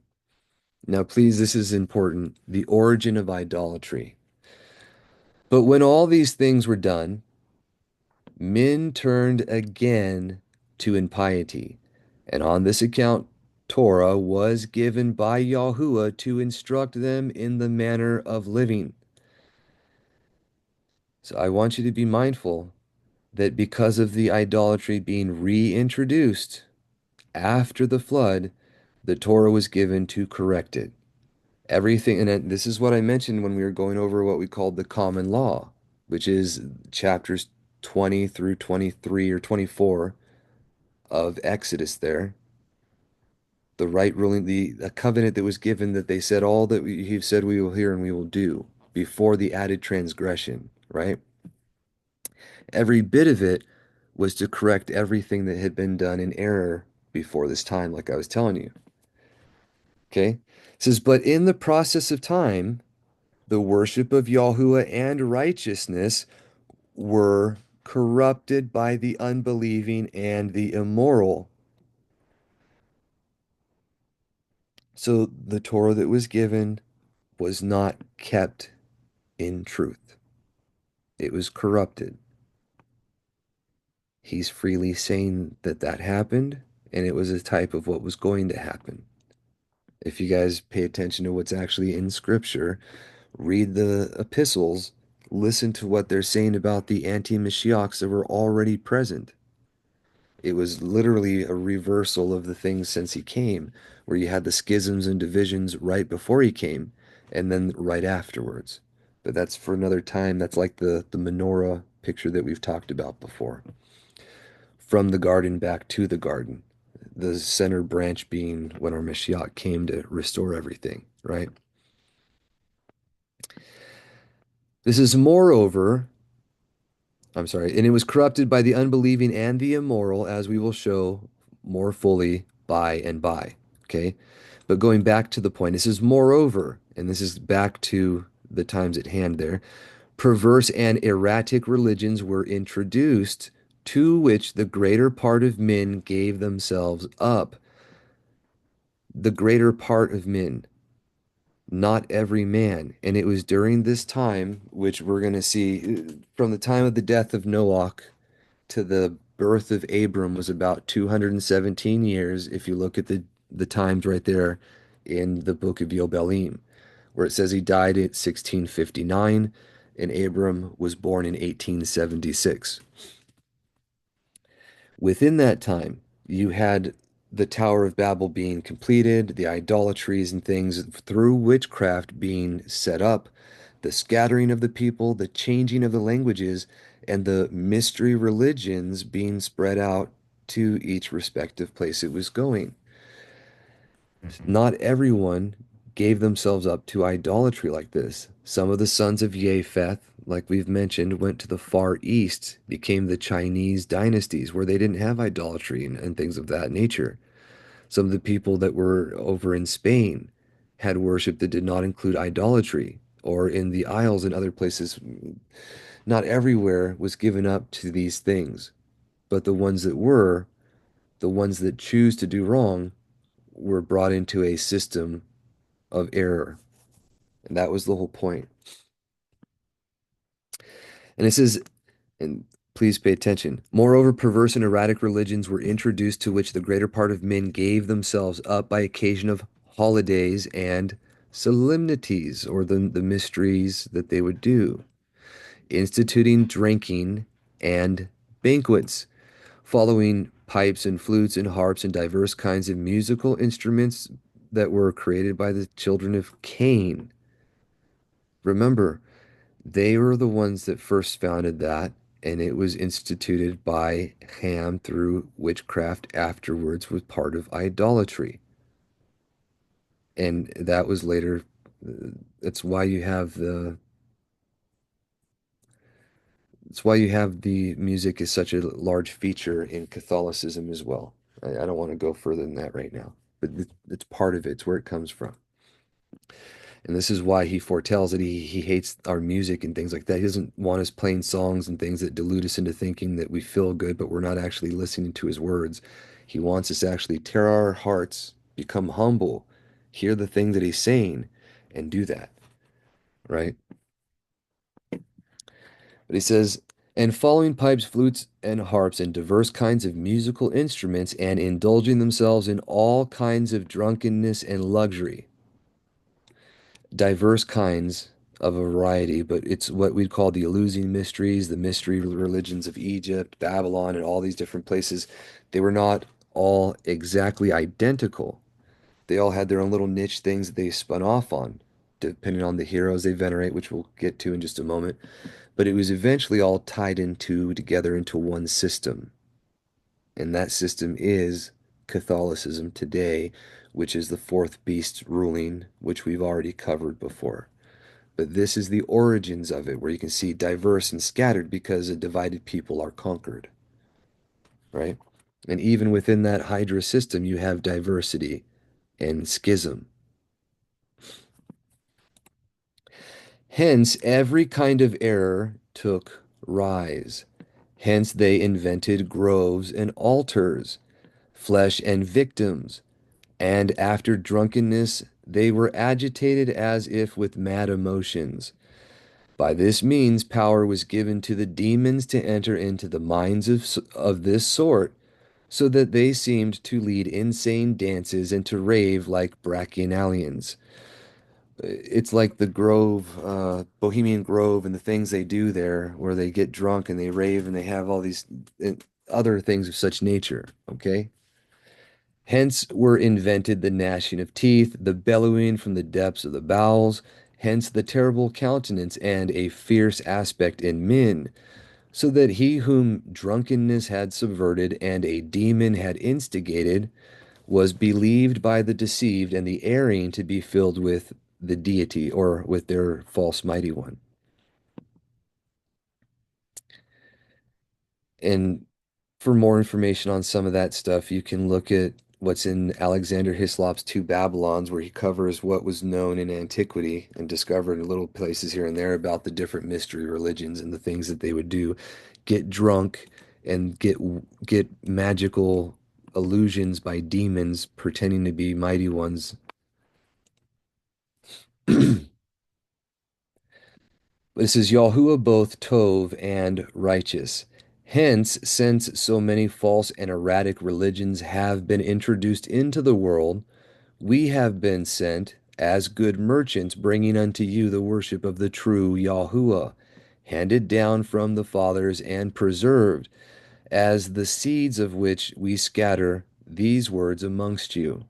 Now, please, this is important. The origin of idolatry. But when all these things were done, men turned again to impiety. And on this account, Torah was given by Yahuah to instruct them in the manner of living. So I want you to be mindful that because of the idolatry being reintroduced after the flood, the Torah was given to correct it. Everything, and this is what I mentioned when we were going over what we called the common law, which is chapters 20 through 23 or 24 of Exodus there. The right ruling, the covenant that was given that they said, all that you've said we will hear and we will do before the added transgression, right? Every bit of it was to correct everything that had been done in error before this time, like I was telling you. Okay? It says, but in the process of time, the worship of Yahuwah and righteousness were corrupted by the unbelieving and the immoral. So the Torah that was given was not kept in truth. It was corrupted. He's freely saying that that happened, and it was a type of what was going to happen. If you guys pay attention to what's actually in Scripture, read the epistles, listen to what they're saying about the anti-Mashiachs that were already present. It was literally a reversal of the things since he came, where you had the schisms and divisions right before he came, and then right afterwards. But that's for another time. That's like the menorah picture that we've talked about before. From the garden back to the garden. The center branch being when our Mashiach came to restore everything, right? This is moreover, I'm sorry, and it was corrupted by the unbelieving and the immoral, as we will show more fully by and by. Okay? But going back to the point, this is moreover, and this is back to the times at hand there. Perverse and erratic religions were introduced, to which the greater part of men gave themselves up. The greater part of men, not every man. And it was during this time, which we're going to see from the time of the death of Noah to the birth of Abram was about 217 years, if you look at the times right there in the book of Yobelim, where it says he died at 1659 and Abram was born in 1876. Within that time, you had the Tower of Babel being completed, the idolatries and things through witchcraft being set up, the scattering of the people, the changing of the languages, and the mystery religions being spread out to each respective place it was going. Not everyone gave themselves up to idolatry like this. Some of the sons of Japheth, like we've mentioned, went to the Far East, became the Chinese dynasties where they didn't have idolatry and things of that nature. Some of the people that were over in Spain had worship that did not include idolatry, or in the Isles and other places. Not everywhere was given up to these things, but the ones that were, the ones that choose to do wrong, were brought into a system of error. And that was the whole point. And it says, and please pay attention. Moreover, perverse and erratic religions were introduced, to which the greater part of men gave themselves up by occasion of holidays and solemnities, or the mysteries that they would do, instituting drinking and banquets, following pipes and flutes and harps and diverse kinds of musical instruments that were created by the children of Cain. Remember, they were the ones that first founded that, and it was instituted by Ham through witchcraft afterwards was part of idolatry. And that was later, that's why you have the that's why you have the music is such a large feature in Catholicism as well. I don't want to go further than that right now, but it's part of it. It's where it comes from. And this is why he foretells that he hates our music and things like that. He doesn't want us playing songs and things that delude us into thinking that we feel good, but we're not actually listening to his words. He wants us to actually tear our hearts, become humble, hear the thing that he's saying, and do that, right? But he says, and following pipes, flutes, and harps, and diverse kinds of musical instruments, and indulging themselves in all kinds of drunkenness and luxury. Diverse kinds of a variety, but it's what we'd call the Eleusinian mysteries, the mystery religions of Egypt, Babylon, and all these different places. They were not all exactly identical. They all had their own little niche things that they spun off on, depending on the heroes they venerate, which we'll get to in just a moment. But it was eventually all tied into together into one system. And that system is Catholicism today, which is the fourth beast ruling, which we've already covered before. But this is the origins of it, where you can see diverse and scattered because a divided people are conquered, right? And even within that Hydra system, you have diversity and schism. Hence, every kind of error took rise. Hence, they invented groves and altars, flesh and victims, and after drunkenness, they were agitated as if with mad emotions. By this means, power was given to the demons to enter into the minds of this sort, so that they seemed to lead insane dances and to rave like Bacchanalians. It's like the Grove, Bohemian Grove, and the things they do there, where they get drunk and they rave and they have all these other things of such nature. Okay? Hence were invented the gnashing of teeth, the bellowing from the depths of the bowels, hence the terrible countenance and a fierce aspect in men, so that he whom drunkenness had subverted and a demon had instigated was believed by the deceived and the erring to be filled with the deity or with their false mighty one. And for more information on some of that stuff, you can look at what's in Alexander Hislop's Two Babylons, where he covers what was known in antiquity and discovered in little places here and there about the different mystery religions and the things that they would do, get drunk and get magical illusions by demons pretending to be mighty ones. This is Yahuah both Tov and righteous. Hence, since so many false and erratic religions have been introduced into the world, we have been sent as good merchants, bringing unto you the worship of the true Yahuah, handed down from the fathers and preserved, as the seeds of which we scatter these words amongst you,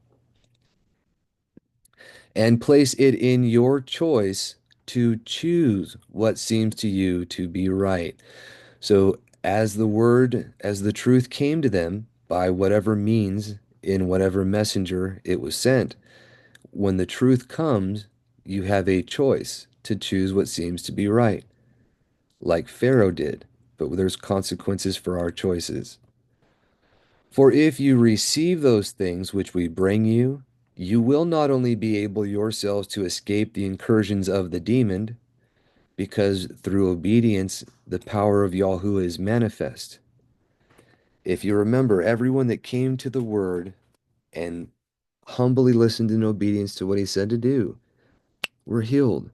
and place it in your choice to choose what seems to you to be right. So, as the truth came to them by whatever means, in whatever messenger it was sent, when the truth comes, you have a choice to choose what seems to be right, like Pharaoh did, but there's consequences for our choices. For if you receive those things which we bring you, you will not only be able yourselves to escape the incursions of the demon, because through obedience the power of Yahuwah is manifest. If you remember, everyone that came to the word and humbly listened in obedience to what he said to do were healed.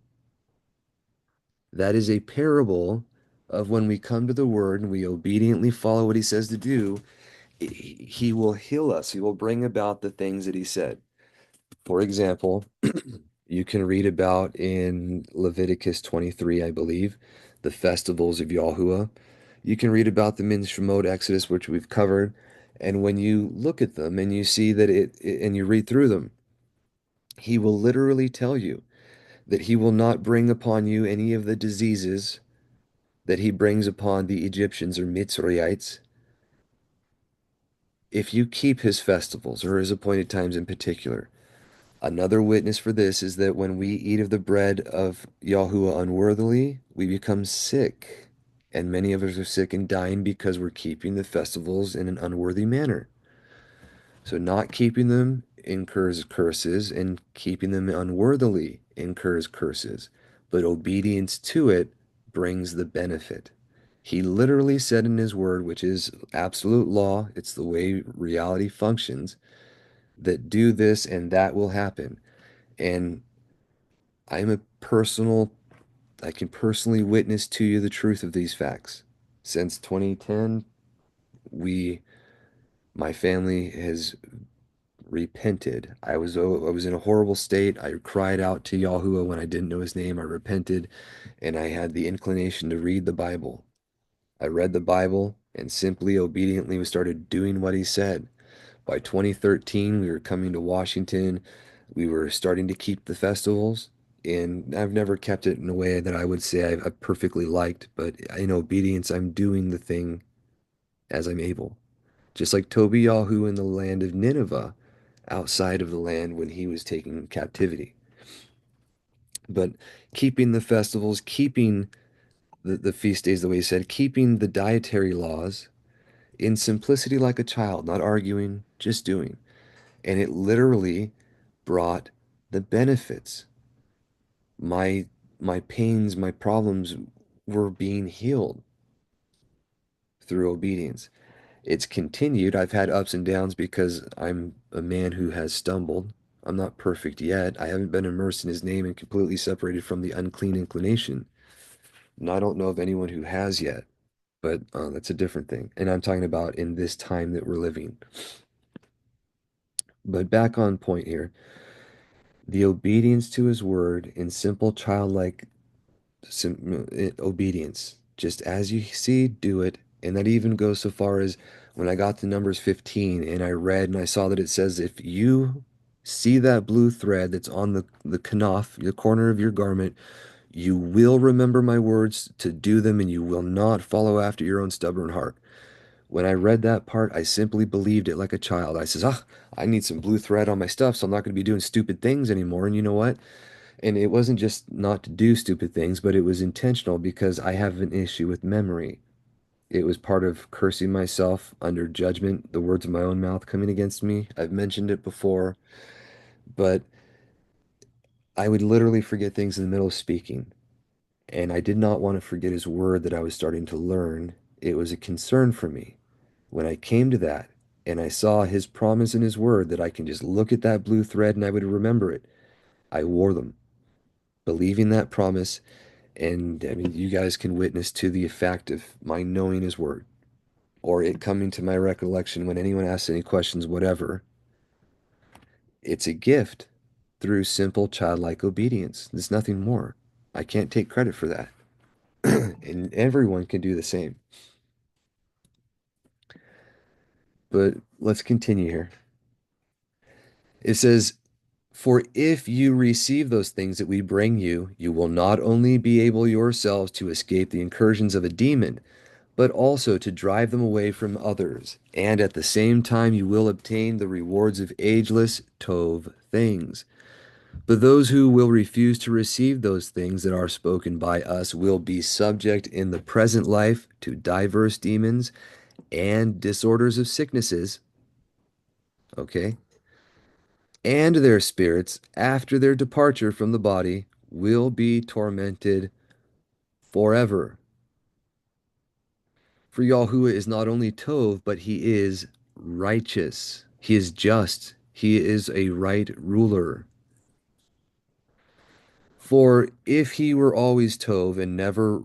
That is a parable of when we come to the word and we obediently follow what he says to do, he will heal us. He will bring about the things that he said. For example, you can read about in Leviticus 23, I believe, the festivals of Yahuwah. You can read about them in Shemot, Exodus, which we've covered. And when you look at them and you see that and you read through them, he will literally tell you that he will not bring upon you any of the diseases that he brings upon the Egyptians or Mitzrayites, if you keep his festivals or his appointed times in particular. Another witness for this is that when we eat of the bread of Yahuah unworthily, we become sick. And many of us are sick and dying because we're keeping the festivals in an unworthy manner. So not keeping them incurs curses, and keeping them unworthily incurs curses. But obedience to it brings the benefit. He literally said in his word, which is absolute law, it's the way reality functions, that do this and that will happen. And I'm a personal, I can personally witness to you the truth of these facts. Since 2010, we, my family has repented. I was in a horrible state. I cried out to Yahuah when I didn't know his name. I repented, and I had the inclination to read the Bible. I read the Bible and simply obediently started doing what he said. By 2013, we were coming to Washington. We were starting to keep the festivals, and I've never kept it in a way that I would say I've perfectly liked, but in obedience, I'm doing the thing as I'm able. Just like Tobiyahu in the land of Nineveh, outside of the land when he was taken captivity. But keeping the festivals, keeping the feast days the way he said, keeping the dietary laws in simplicity like a child, not arguing, just doing. And it literally brought the benefits. My my pains, my problems were being healed through obedience. It's continued. I've had ups and downs because I'm a man who has stumbled. I'm not perfect yet. I haven't been immersed in his name and completely separated from the unclean inclination. And I don't know of anyone who has yet, but that's a different thing. And I'm talking about in this time that we're living. But back on point here, the obedience to his word in simple childlike obedience. Just as you see, do it. And that even goes so far as when I got to Numbers 15 and I read and I saw that it says, if you see that blue thread that's on the kanaf, the corner of your garment, you will remember my words to do them, and you will not follow after your own stubborn heart. When I read that part, I simply believed it like a child. I says, I need some blue thread on my stuff, so I'm not going to be doing stupid things anymore. And you know what? And it wasn't just not to do stupid things, but it was intentional because I have an issue with memory. It was part of cursing myself under judgment, the words of my own mouth coming against me. I've mentioned it before, but I would literally forget things in the middle of speaking. And I did not want to forget his word that I was starting to learn. It was a concern for me. When I came to that and I saw his promise in his word that I can just look at that blue thread and I would remember it, I wore them, believing that promise. And I mean, you guys can witness to the effect of my knowing his word or it coming to my recollection when anyone asks any questions, whatever. It's a gift through simple childlike obedience. There's nothing more. I can't take credit for that. And everyone can do the same. But let's continue here. It says, for if you receive those things that we bring you, you will not only be able yourselves to escape the incursions of a demon, but also to drive them away from others. And at the same time, you will obtain the rewards of ageless Tov things. But those who will refuse to receive those things that are spoken by us will be subject in the present life to diverse demons and disorders of sicknesses. Okay. And their spirits, after their departure from the body, will be tormented forever. For Yahuwah is not only Tov, but he is righteous. He is just. He is a right ruler. For if he were always Tov and never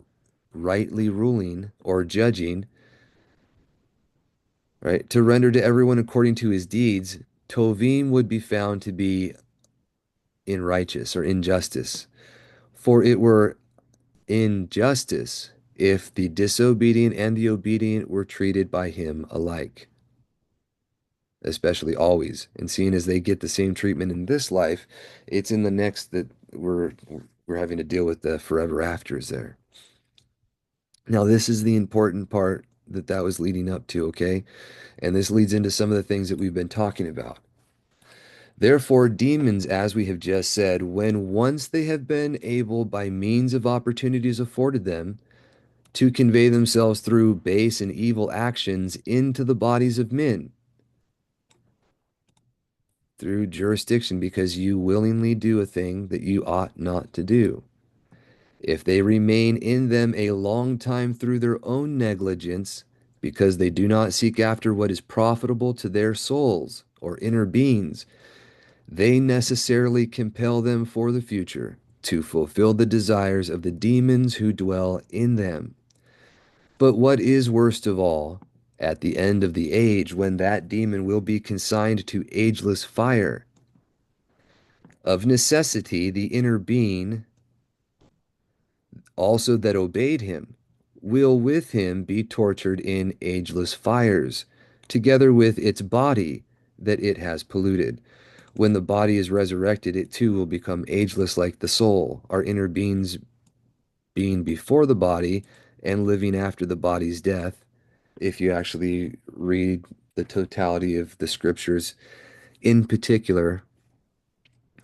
rightly ruling or judging, right, to render to everyone according to his deeds, Tovim would be found to be in righteous or injustice. For it were injustice if the disobedient and the obedient were treated by him alike, especially always. And seeing as they get the same treatment in this life, it's in the next that we're having to deal with the forever afters there. Now, this is the important part that was leading up to, okay? And this leads into some of the things that we've been talking about. Therefore, demons, as we have just said, when once they have been able, by means of opportunities afforded them, to convey themselves through base and evil actions into the bodies of men, through jurisdiction, because you willingly do a thing that you ought not to do. If they remain in them a long time through their own negligence, because they do not seek after what is profitable to their souls or inner beings, they necessarily compel them for the future to fulfill the desires of the demons who dwell in them. But what is worst of all, at the end of the age, when that demon will be consigned to ageless fire, of necessity the inner being also that obeyed him will with him be tortured in ageless fires, together with its body that it has polluted. When the body is resurrected, it too will become ageless like the soul, our inner beings being before the body and living after the body's death. If you actually read the totality of the scriptures, in particular,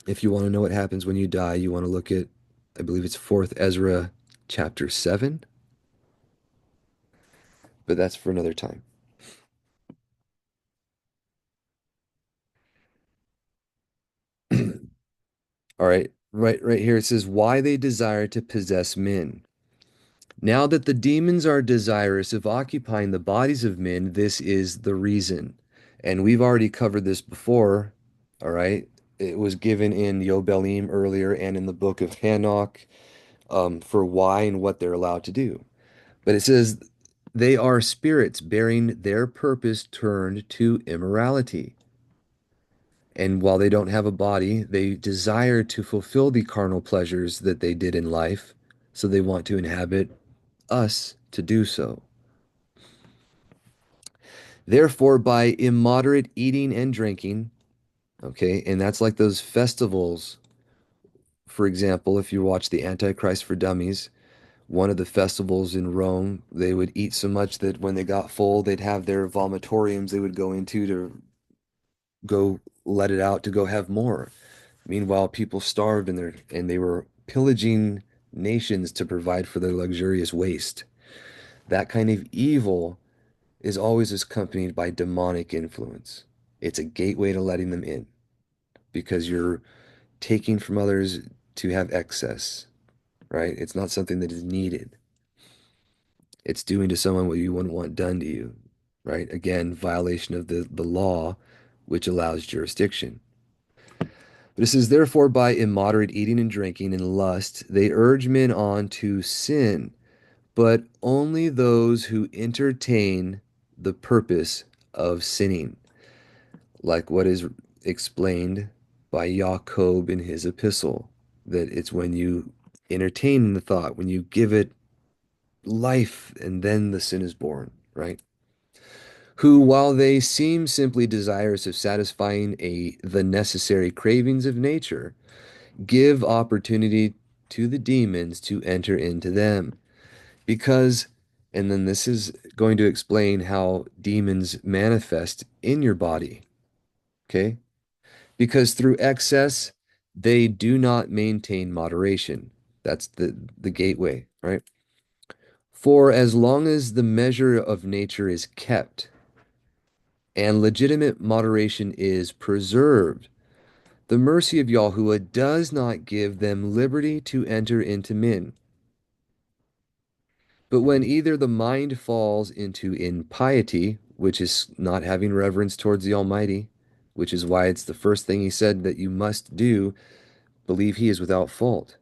if you want to know what happens when you die, you want to look at, I believe it's 4th Ezra chapter 7, but that's for another time. All right, right here it says, why they desire to possess men. Now that the demons are desirous of occupying the bodies of men, this is the reason. And we've already covered this before, all right? It was given in Yobelim earlier and in the book of Hanok, for why and what they're allowed to do. But it says, they are spirits bearing their purpose turned to immorality. And while they don't have a body, they desire to fulfill the carnal pleasures that they did in life. So they want to inhabit us to do so. Therefore, by immoderate eating and drinking, okay, and that's like those festivals. For example, if you watch the Antichrist for Dummies, one of the festivals in Rome, they would eat so much that when they got full, they'd have their vomitoriums they would go into to go let it out to go have more. Meanwhile, people starved and they were pillaging nations to provide for their luxurious waste. That kind of evil is always accompanied by demonic influence. It's a gateway to letting them in because you're taking from others to have excess, right? It's not something that is needed. It's doing to someone what you wouldn't want done to you, right? Again, violation of the law, which allows jurisdiction. But it says, therefore, by immoderate eating and drinking and lust, they urge men on to sin, but only those who entertain the purpose of sinning, like what is explained by Jacob in his epistle, that it's when you entertain the thought, when you give it life, and then the sin is born, right? Who, while they seem simply desirous of satisfying the necessary cravings of nature, give opportunity to the demons to enter into them. Because, and then this is going to explain how demons manifest in your body, okay? Because through excess, they do not maintain moderation. That's the gateway, right? For as long as the measure of nature is kept and legitimate moderation is preserved, the mercy of Yahuah does not give them liberty to enter into men. But when either the mind falls into impiety, which is not having reverence towards the Almighty, which is why it's the first thing he said that you must do, believe he is without fault,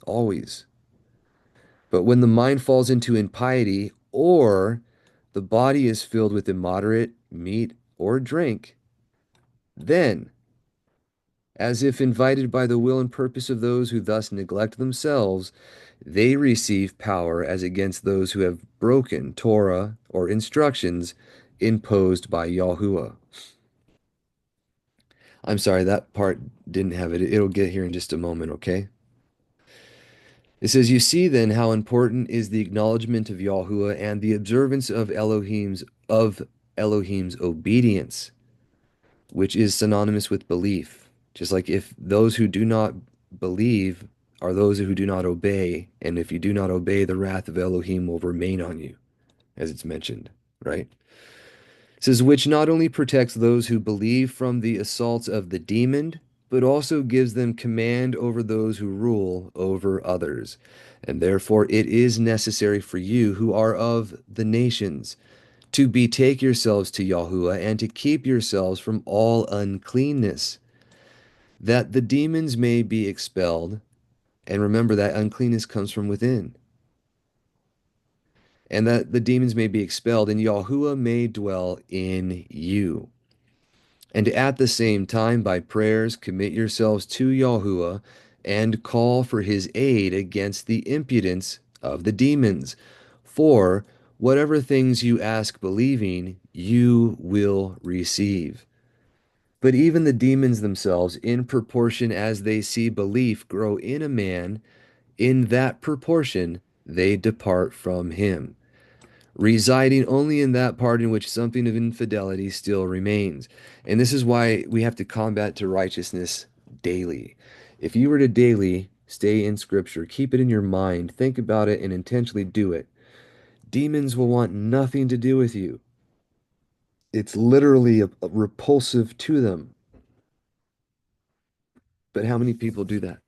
always. But when the mind falls into impiety, or the body is filled with immoderate meat or drink, then, as if invited by the will and purpose of those who thus neglect themselves, they receive power as against those who have broken Torah or instructions imposed by Yahuah. I'm sorry, that part didn't have it. It'll get here in just a moment, okay? It says, "You see then how important is the acknowledgement of Yahuwah and the observance of Elohim's obedience, which is synonymous with belief. Just like if those who do not believe are those who do not obey, and if you do not obey, the wrath of Elohim will remain on you, as it's mentioned, right? It says, which not only protects those who believe from the assaults of the demon, but also gives them command over those who rule over others. And therefore it is necessary for you who are of the nations to betake yourselves to Yahuwah and to keep yourselves from all uncleanness, that the demons may be expelled. And remember that uncleanness comes from within. And that the demons may be expelled, and Yahuwah may dwell in you. And at the same time, by prayers, commit yourselves to Yahuwah and call for his aid against the impudence of the demons. For whatever things you ask believing, you will receive. But even the demons themselves, in proportion as they see belief grow in a man, in that proportion they depart from him, residing only in that part in which something of infidelity still remains. And this is why we have to combat to righteousness daily. If you were to daily stay in Scripture, keep it in your mind, think about it, and intentionally do it, demons will want nothing to do with you. It's literally a repulsive to them. But how many people do that?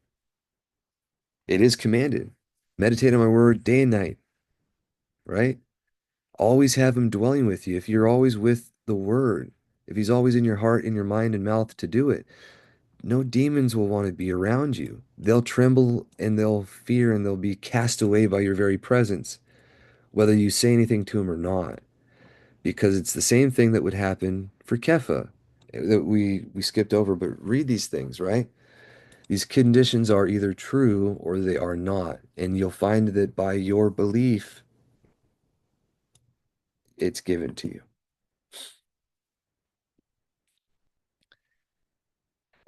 It is commanded. Meditate on my word day and night, right? Always have him dwelling with you. If you're always with the word, if he's always in your heart, in your mind, and mouth to do it, no demons will want to be around you. They'll tremble and they'll fear and they'll be cast away by your very presence, whether you say anything to them or not. Because it's the same thing that would happen for Kepha that we skipped over, but read these things, right? These conditions are either true or they are not. And you'll find that by your belief, it's given to you.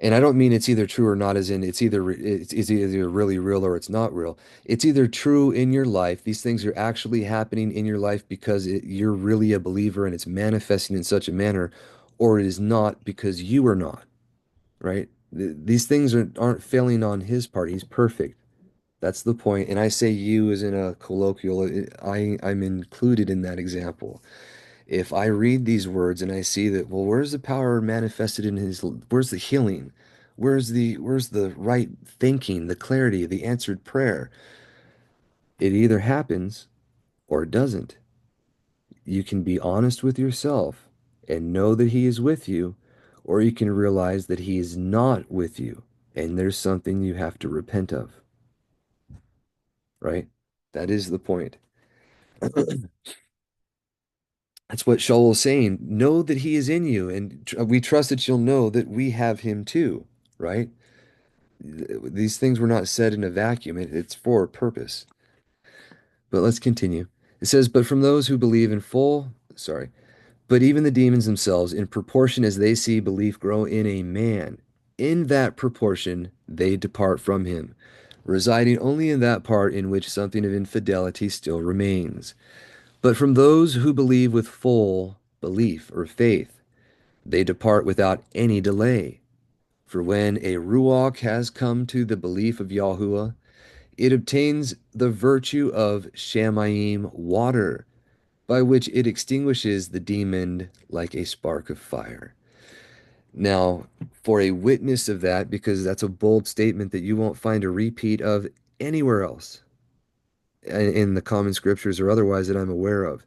And I don't mean it's either true or not, as in it's either really real or it's not real. It's either true in your life. These things are actually happening in your life because you're really a believer and it's manifesting in such a manner, or it is not because you are not, right? These things aren't failing on his part. He's perfect. That's the point. And I say you as in a colloquial. I'm included in that example. If I read these words and I see that, well, where's the power manifested in his, where's the healing? Where's the right thinking, the clarity, the answered prayer? It either happens or it doesn't. You can be honest with yourself and know that he is with you, or you can realize that he is not with you and there's something you have to repent of, right? That is the point. That's what Shaul is saying. Know that he is in you, and we trust that you'll know that we have him too, right? These things were not said in a vacuum. It's for a purpose. But let's continue. It says, but from those who believe in full, sorry, but even the demons themselves, in proportion as they see belief grow in a man, in that proportion they depart from him, residing only in that part in which something of infidelity still remains. But from those who believe with full belief or faith, they depart without any delay. For when a ruach has come to the belief of Yahuwah, it obtains the virtue of shamayim water, by which it extinguishes the demon like a spark of fire. Now, for a witness of that, because that's a bold statement that you won't find a repeat of anywhere else in the common scriptures or otherwise that I'm aware of.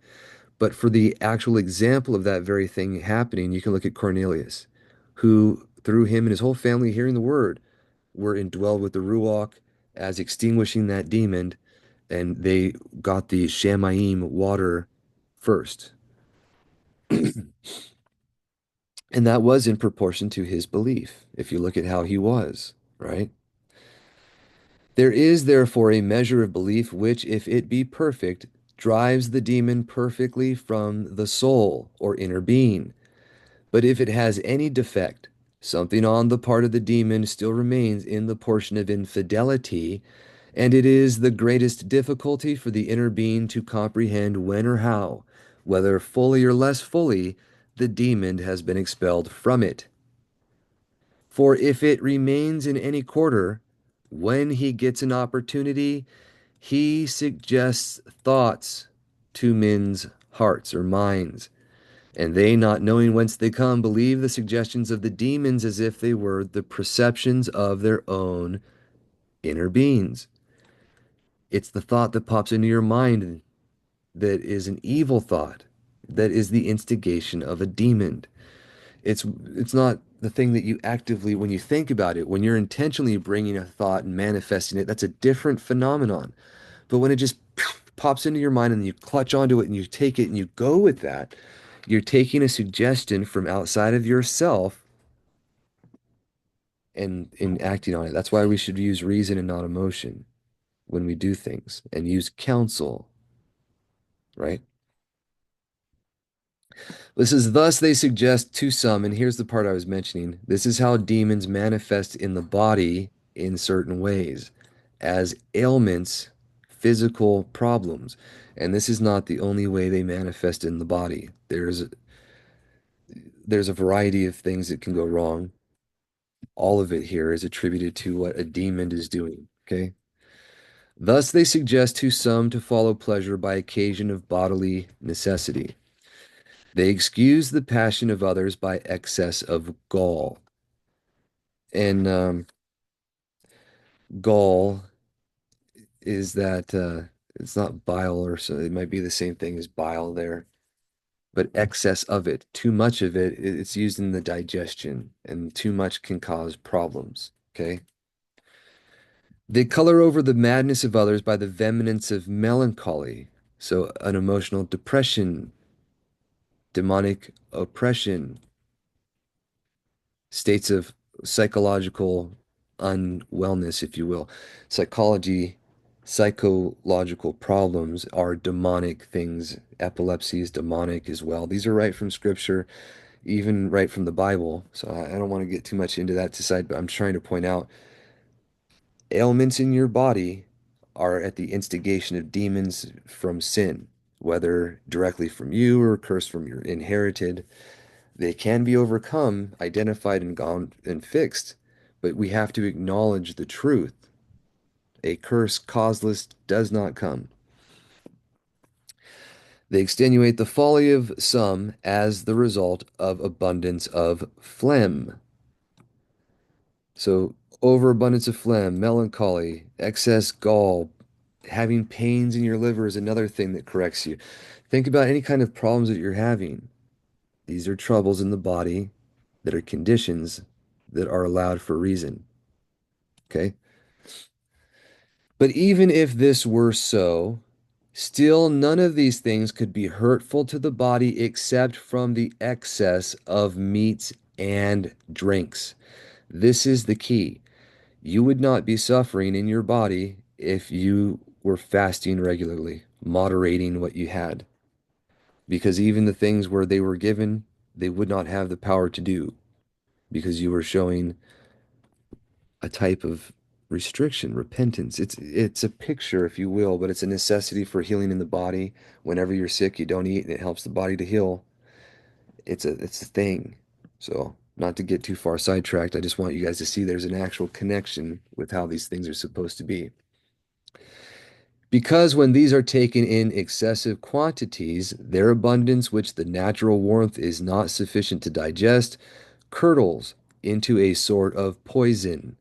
But for the actual example of that very thing happening, you can look at Cornelius, who, through him and his whole family hearing the word, were indwelled with the Ruach as extinguishing that demon, and they got the Shamayim water first. And that was in proportion to his belief, if you look at how he was, right? There is therefore a measure of belief which, if it be perfect, drives the demon perfectly from the soul or inner being. But if it has any defect, something on the part of the demon still remains in the portion of infidelity, And it is the greatest difficulty for the inner being to comprehend when or how, whether fully or less fully, the demon has been expelled from it. For if it remains in any quarter, when he gets an opportunity, he suggests thoughts to men's hearts or minds, and they, not knowing whence they come, believe the suggestions of the demons as if they were the perceptions of their own inner beings. It's the thought that pops into your mind that is an evil thought, that is the instigation of a demon. It's not the thing that you actively, when you think about it, when you're intentionally bringing a thought and manifesting it, that's a different phenomenon. But when it just pops into your mind and you clutch onto it and you take it and you go with that, you're taking a suggestion from outside of yourself and acting on it. That's why we should use reason and not emotion when we do things and use counsel, right? This is thus they suggest to some, and here's the part I was mentioning. This is how demons manifest in the body in certain ways as ailments, physical problems. And this is not the only way they manifest in the body. There's a variety of things that can go wrong. All of it here is attributed to what a demon is doing, okay? Thus they suggest to some to follow pleasure by occasion of bodily necessity. They excuse the passion of others by excess of gall. And gall is that it's not bile, or so it might be the same thing as bile there, but excess of it, too much of it, it's used in the digestion, and too much can cause problems. Okay. They color over the madness of others by the vehemence of melancholy. So, an emotional depression, demonic oppression, states of psychological unwellness, if you will. Psychological problems are demonic things. Epilepsy is demonic as well. These are right from scripture, even right from the Bible. So I don't want to get too much into that to side, but I'm trying to point out ailments in your body are at the instigation of demons from sin, whether directly from you or cursed from your inherited. They can be overcome, identified, and gone and fixed, but we have to acknowledge the truth. A curse causeless does not come. They extenuate the folly of some as the result of abundance of phlegm. So, overabundance of phlegm, melancholy, excess gall, having pains in your liver is another thing that corrects you. Think about any kind of problems that you're having. These are troubles in the body that are conditions that are allowed for reason. Okay. But even if this were so, still none of these things could be hurtful to the body except from the excess of meats and drinks. This is the key. You would not be suffering in your body if you were fasting regularly, moderating what you had. Because even the things where they were given, they would not have the power to do because you were showing a type of restriction, repentance. It's a picture, if you will, but it's a necessity for healing in the body. Whenever you're sick, you don't eat and it helps the body to heal. It's a thing. So, not to get too far sidetracked, I just want you guys to see there's an actual connection with how these things are supposed to be. Because when these are taken in excessive quantities, their abundance, which the natural warmth is not sufficient to digest, curdles into a sort of poison,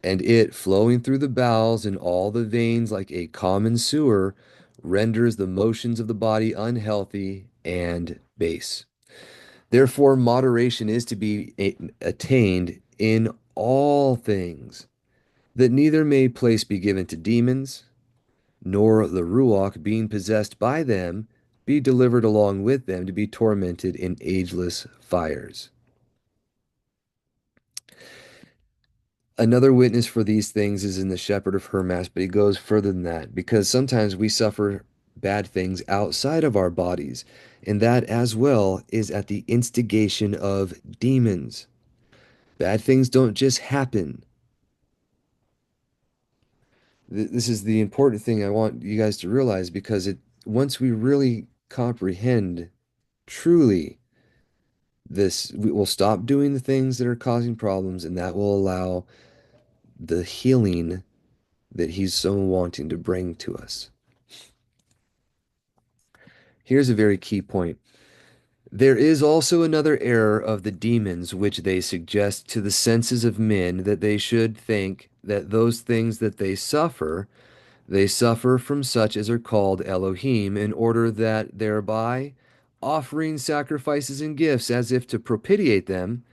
and it, flowing through the bowels and all the veins like a common sewer, renders the motions of the body unhealthy and base. Therefore, moderation is to be attained in all things, that neither may place be given to demons, nor the Ruach, being possessed by them, be delivered along with them to be tormented in ageless fires. Another witness for these things is in the shepherd of Hermas, but he goes further than that, because sometimes we suffer bad things outside of our bodies, and that as well is at the instigation of demons. Bad things don't just happen. This is the important thing I want you guys to realize because it once we really comprehend truly this, we will stop doing the things that are causing problems, and that will allow the healing that he's so wanting to bring to us. Here's a very key point. There is also another error of the demons which they suggest to the senses of men that they should think that those things that they suffer from such as are called Elohim, in order that thereby, offering sacrifices and gifts as if to propitiate them,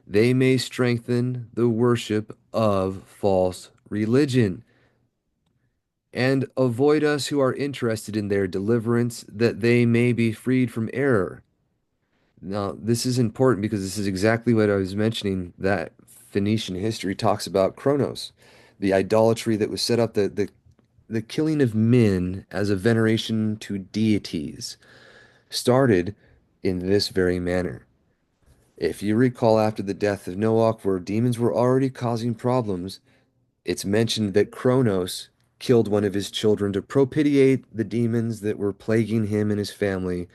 they may strengthen the worship of false religion, and avoid us who are interested in their deliverance, that they may be freed from error. Now, this is important because this is exactly what I was mentioning, that Phoenician history talks about Kronos, the idolatry that was set up, the killing of men as a veneration to deities started in this very manner. If you recall, after the death of Noah, where demons were already causing problems, it's mentioned that Kronos killed one of his children to propitiate the demons that were plaguing him and his family.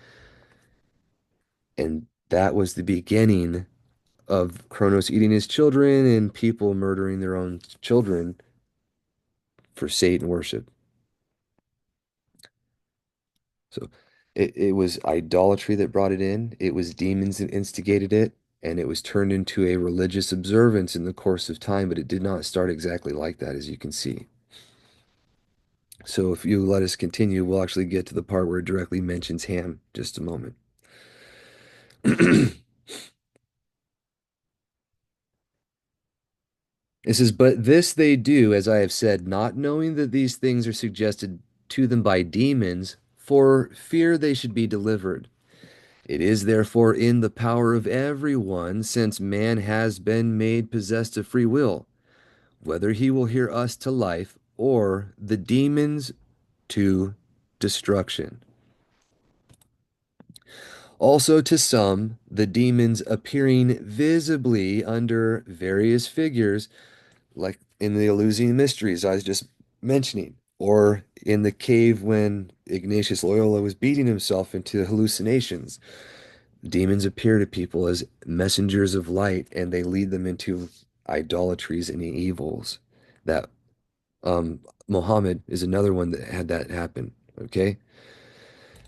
And that was the beginning of Kronos eating his children and people murdering their own children for Satan worship. So it was idolatry that brought it in, it was demons that instigated it, and it was turned into a religious observance in the course of time, but it did not start exactly like that, as you can see. So if you let us continue, we'll actually get to the part where it directly mentions Ham just a moment. It says, "But this they do, as I have said, not knowing that these things are suggested to them by demons, for fear they should be delivered. It is therefore in the power of everyone, since man has been made possessed of free will, whether he will hear us to life or the demons to destruction. Also to some, the demons appearing visibly under various figures, like in the Eleusinian Mysteries I was just mentioning, or in the cave when Ignatius Loyola was beating himself into hallucinations. Demons appear to people as messengers of light, and they lead them into idolatries and evils. That Muhammad is another one that had that happen. Okay.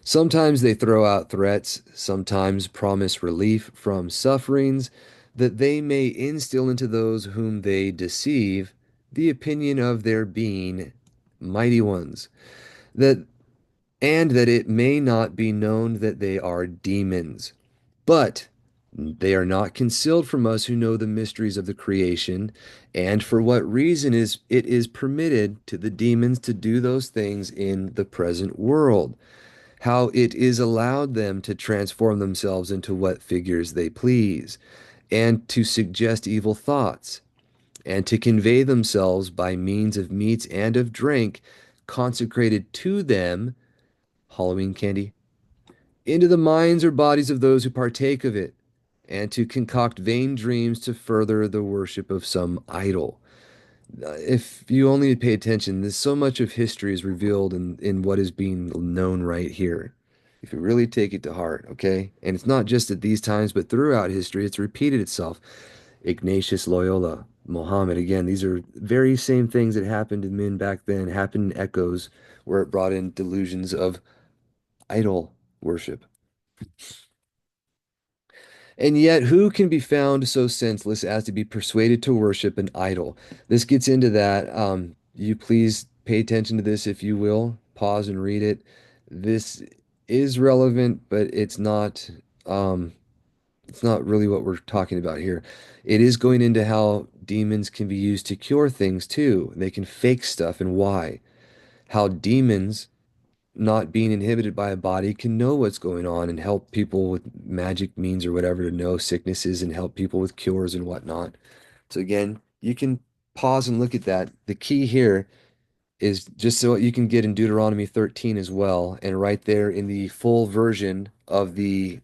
Sometimes they throw out threats, sometimes promise relief from sufferings, that they may instill into those whom they deceive the opinion of their being mighty ones, that and that it may not be known that they are demons. But they are not concealed from us who know the mysteries of the creation, and for what reason is it is permitted to the demons to do those things in the present world, how it is allowed them to transform themselves into what figures they please, and to suggest evil thoughts, and to convey themselves by means of meats and of drink consecrated to them, Halloween candy, into the minds or bodies of those who partake of it, and to concoct vain dreams to further the worship of some idol. If you only pay attention, there's so much of history is revealed in what is being known right here. If you really take it to heart, okay? And it's not just at these times, but throughout history, it's repeated itself. Ignatius Loyola, Muhammad, again, these are very same things that happened to men back then, happened in echoes, where it brought in delusions of idol worship. And yet, who can be found so senseless as to be persuaded to worship an idol? This gets into that. You please pay attention to this if you will. Pause and read it. This is relevant, but um, it's not really what we're talking about here. It is going into how demons can be used to cure things too. They can fake stuff and why. How demons not being inhibited by a body can know what's going on and help people with magic means or whatever to know sicknesses and help people with cures and whatnot. So again, you can pause and look at that. The key here is just so you can get in Deuteronomy 13 as well, and right there in the full version of the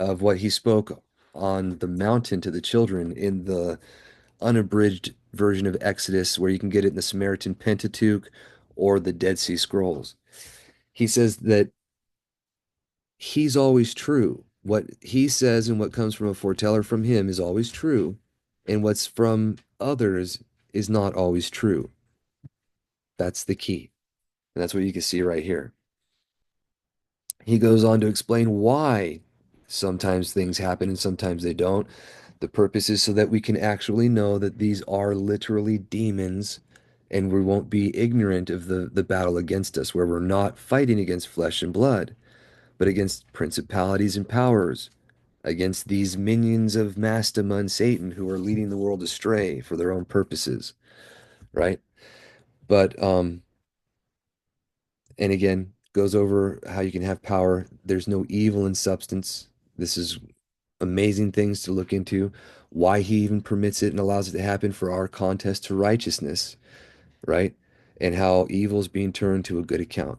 of what he spoke on the mountain to the children in the unabridged version of Exodus where you can get it in the Samaritan Pentateuch or the Dead Sea Scrolls. He says that he's always true. What he says and what comes from a foreteller from him is always true, and what's from others is not always true. That's the key. And that's what you can see right here. He goes on to explain why sometimes things happen and sometimes they don't. The purpose is so that we can actually know that these are literally demons and we won't be ignorant of the battle against us, where we're not fighting against flesh and blood, but against principalities and powers, against these minions of Mastamon Satan who are leading the world astray for their own purposes, right? But and again, goes over how you can have power. There's no evil in substance. This is amazing things to look into. Why he even permits it and allows it to happen for our contest to righteousness, right? And how evil is being turned to a good account.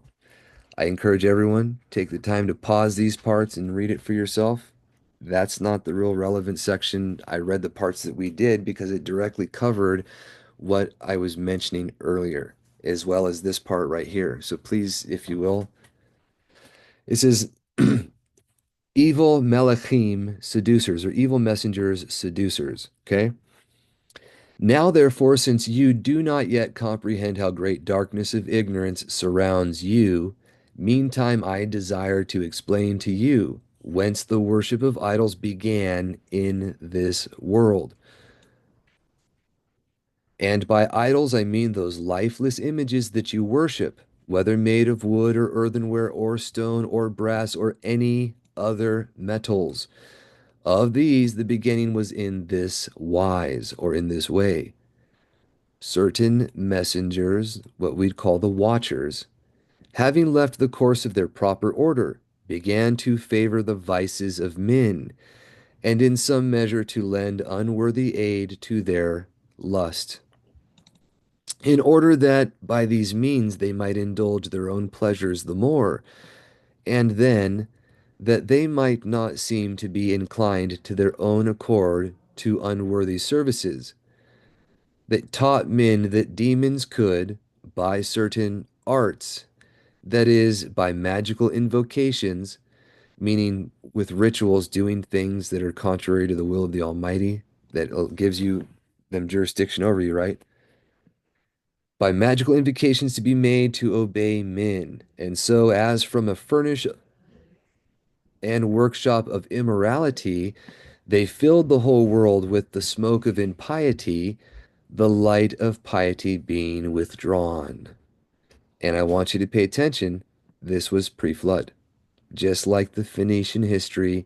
I encourage everyone, take the time to pause these parts and read it for yourself. That's not the real relevant section. I read the parts that we did because it directly covered what I was mentioning earlier, as well as this part right here. So please, if you will, it says, evil melechim, seducers, or evil messengers, seducers. Okay? Now, therefore, since you do not yet comprehend how great darkness of ignorance surrounds you, meantime I desire to explain to you whence the worship of idols began in this world. And by idols I mean those lifeless images that you worship, whether made of wood or earthenware or stone or brass or any other metals. Of these, the beginning was in this wise, or in this way. Certain messengers, what we'd call the watchers, having left the course of their proper order, began to favor the vices of men, and in some measure to lend unworthy aid to their lust, in order that by these means they might indulge their own pleasures the more, and then that they might not seem to be inclined to their own accord to unworthy services, that taught men that demons could, by certain arts, that is, by magical invocations, meaning with rituals, doing things that are contrary to the will of the Almighty, that gives you them jurisdiction over you, right? By magical invocations to be made to obey men, and so as from a furnish and workshop of immorality, they filled the whole world with the smoke of impiety, the light of piety being withdrawn. And I want you to pay attention. This was pre-flood, just like the Phoenician history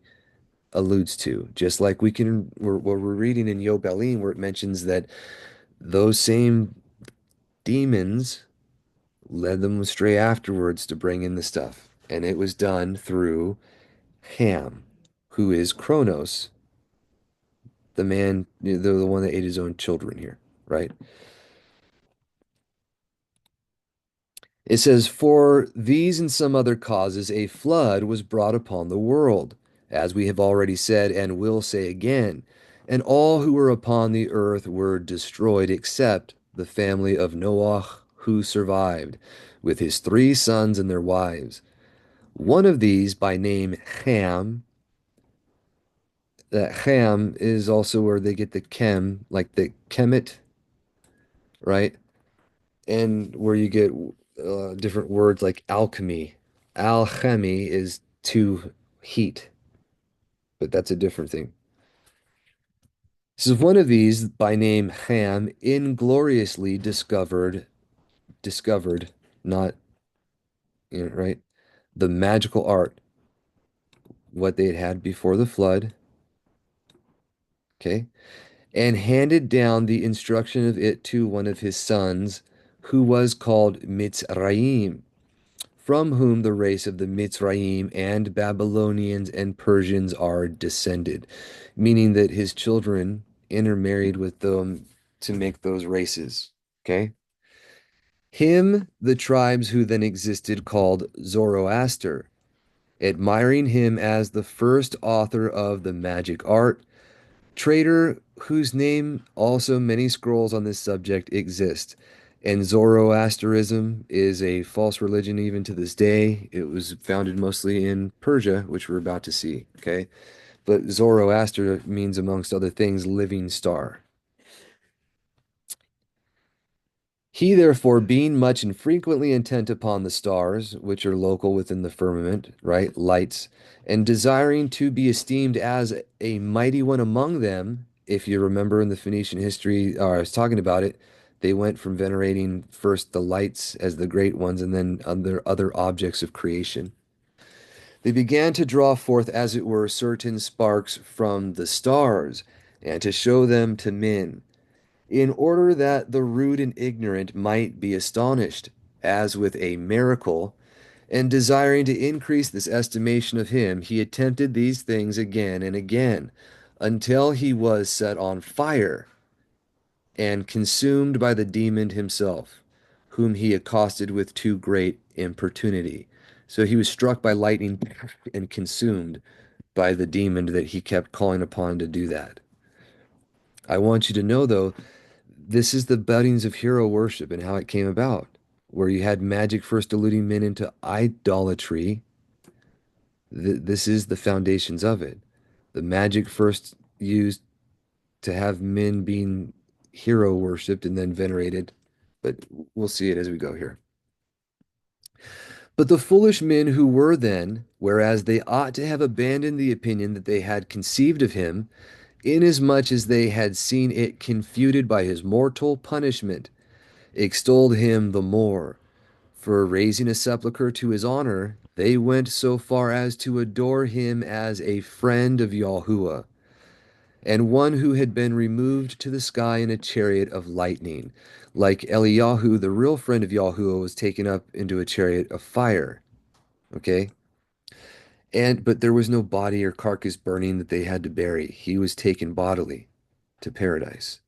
alludes to, just like we're reading in Yobelim, where it mentions that those same demons led them astray afterwards to bring in the stuff. And it was done through Ham, who is Kronos, the man, the one that ate his own children here, right? It says, for these and some other causes, a flood was brought upon the world, as we have already said and will say again. And all who were upon the earth were destroyed, except the family of Noah, who survived, with his 3 sons and their wives. One of these, by name Ham, that Ham is also where they get the chem, like the chemet, right? And where you get different words like alchemy. Alchemy is to heat, but that's a different thing. So one of these, by name Ham, ingloriously discovered, not, right, the magical art, what they had had before the flood, okay, and handed down the instruction of it to one of his sons, who was called Mitzrayim, from whom the race of the Mitzrayim and Babylonians and Persians are descended, meaning that his children intermarried with them to make those races. Okay? Him, the tribes who then existed, called Zoroaster, admiring him as the first author of the magic art, Trader, whose name also many scrolls on this subject exist. And Zoroasterism is a false religion even to this day. It was founded mostly in Persia, which we're about to see, okay? But Zoroaster means, amongst other things, living star. He therefore, being much and frequently intent upon the stars, which are local within the firmament, right, lights, and desiring to be esteemed as a mighty one among them, if you remember in the Phoenician history, or I was talking about it, they went from venerating first the lights as the great ones and then other objects of creation. They began to draw forth, as it were, certain sparks from the stars, and to show them to men in order that the rude and ignorant might be astonished, as with a miracle, and desiring to increase this estimation of him, he attempted these things again and again, until he was set on fire and consumed by the demon himself, whom he accosted with too great importunity. So he was struck by lightning and consumed by the demon that he kept calling upon to do that. I want you to know, though, this is the buddings of hero worship and how it came about, where you had magic first deluding men into idolatry. This is the foundations of it. The magic first used to have men being hero worshipped and then venerated, but we'll see it as we go here. But the foolish men who were then, whereas they ought to have abandoned the opinion that they had conceived of him, inasmuch as they had seen it confuted by his mortal punishment, extolled him the more. For raising a sepulchre to his honor, they went so far as to adore him as a friend of Yahuah, and one who had been removed to the sky in a chariot of lightning. Like Eliyahu, the real friend of Yahuah, was taken up into a chariot of fire. Okay? But there was no body or carcass burning that they had to bury. He was taken bodily to paradise.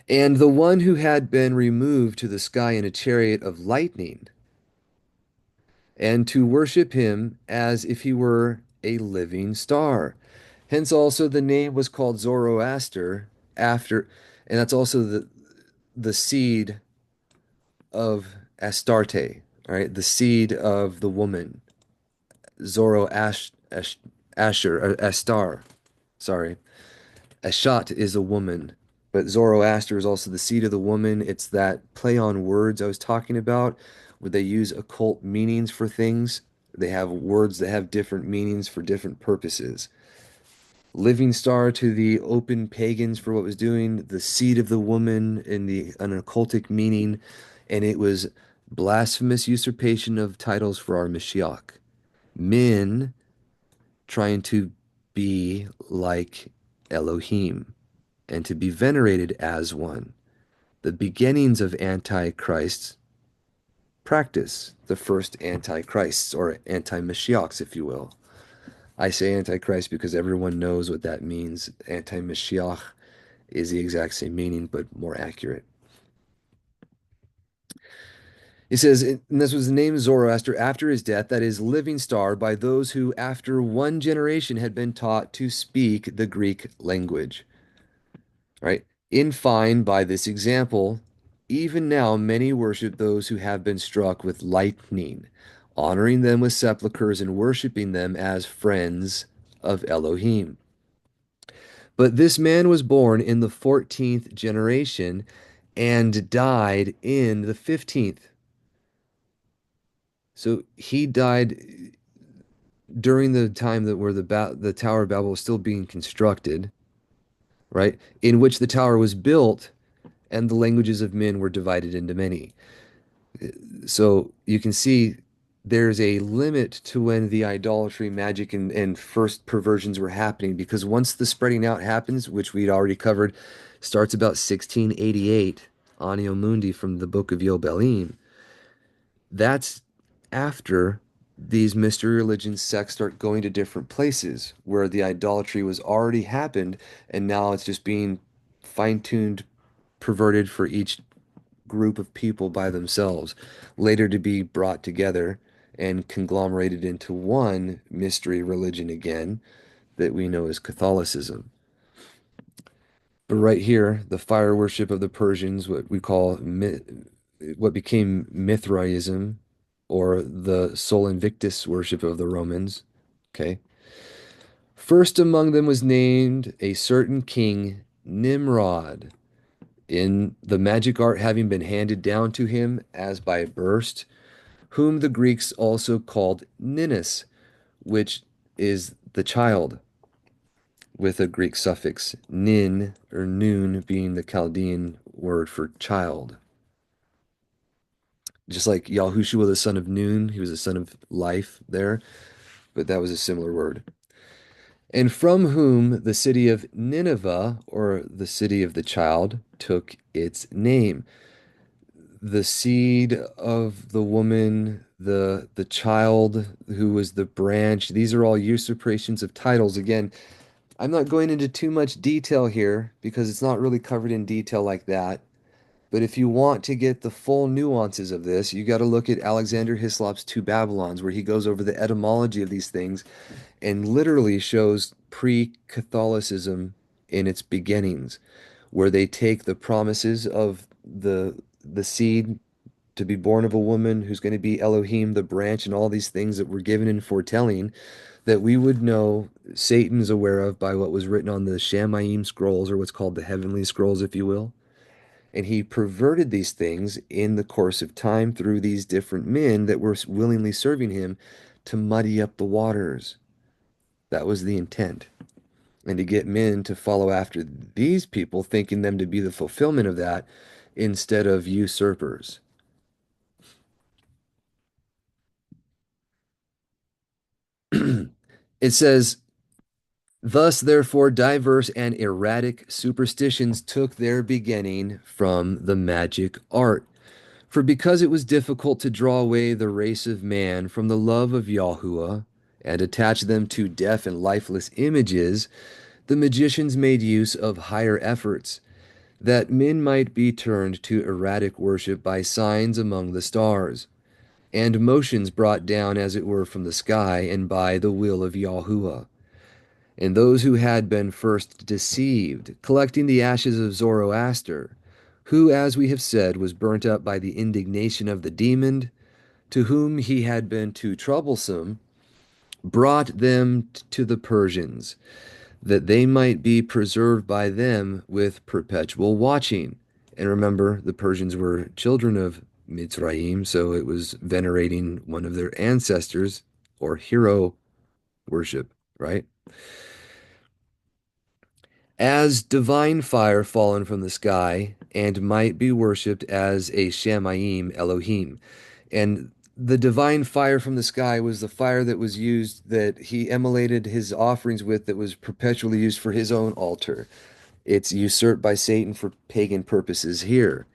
And the one who had been removed to the sky in a chariot of lightning, and to worship him as if he were a living star. Hence also the name was called Zoroaster after, and that's also the seed of Astarte, all right, the seed of the woman, Asher, Astar, sorry. Ashat is a woman, but Zoroaster is also the seed of the woman. It's that play on words I was talking about, where they use occult meanings for things. They have words that have different meanings for different purposes. Living star to the open pagans for what was doing, the seed of the woman in an occultic meaning, and it was blasphemous usurpation of titles for our Mashiach. Men trying to be like Elohim and to be venerated as one. The beginnings of Antichrist's practice, the first Antichrists or anti-Mashiachs, if you will. I say Antichrist because everyone knows what that means. Anti-Mashiach is the exact same meaning, but more accurate. He says, and this was the name Zoroaster after his death, that is, living star, by those who after one generation had been taught to speak the Greek language. Right? In fine, by this example, even now many worship those who have been struck with lightning, honoring them with sepulchres and worshiping them as friends of Elohim. But this man was born in the 14th generation and died in the 15th. So he died during the time that where the Tower of Babel was still being constructed, right? In which the tower was built and the languages of men were divided into many. So you can see there's a limit to when the idolatry, magic, and first perversions were happening, because once the spreading out happens, which we'd already covered, starts about 1688, Anno Mundi from the book of Yobelim, that's after these mystery religions sects start going to different places where the idolatry was already happened, and now it's just being fine-tuned, perverted for each group of people by themselves, later to be brought together and conglomerated into one mystery religion again, that we know as Catholicism. But right here, the fire worship of the Persians, what we call what became Mithraism, or the Sol Invictus worship of the Romans. Okay. First among them was named a certain king Nimrod, in the magic art having been handed down to him as by a burst, whom the Greeks also called Ninus, which is the child, with a Greek suffix nin or nun being the Chaldean word for child. Just like Yahushua, the son of Nun, he was the son of life there, but that was a similar word. And from whom the city of Nineveh, or the city of the child, took its name. The seed of the woman, the child who was the branch, these are all usurpations of titles. Again, I'm not going into too much detail here because it's not really covered in detail like that. But if you want to get the full nuances of this, you got to look at Alexander Hislop's Two Babylons, where he goes over the etymology of these things and literally shows pre-Catholicism in its beginnings, where they take the promises of the seed to be born of a woman who's going to be Elohim, the branch, and all these things that were given in foretelling that we would know Satan's aware of by what was written on the Shamayim scrolls, or what's called the heavenly scrolls, if you will. And he perverted these things in the course of time through these different men that were willingly serving him to muddy up the waters. That was the intent. And to get men to follow after these people, thinking them to be the fulfillment of that instead of usurpers. It says, thus, therefore, diverse and erratic superstitions took their beginning from the magic art. For because it was difficult to draw away the race of man from the love of Yahuah and attach them to deaf and lifeless images, the magicians made use of higher efforts, that men might be turned to erratic worship by signs among the stars, and motions brought down as it were from the sky, and by the will of Yahuah. And those who had been first deceived, collecting the ashes of Zoroaster, who, as we have said, was burnt up by the indignation of the demon, to whom he had been too troublesome, brought them to the Persians, that they might be preserved by them with perpetual watching. And remember, the Persians were children of Mitzrayim, so it was venerating one of their ancestors, or hero worship, right? As divine fire fallen from the sky, and might be worshipped as a Shamayim Elohim. And the divine fire from the sky was the fire that was used, that he emulated his offerings with, that was perpetually used for his own altar. It's usurped by Satan for pagan purposes here.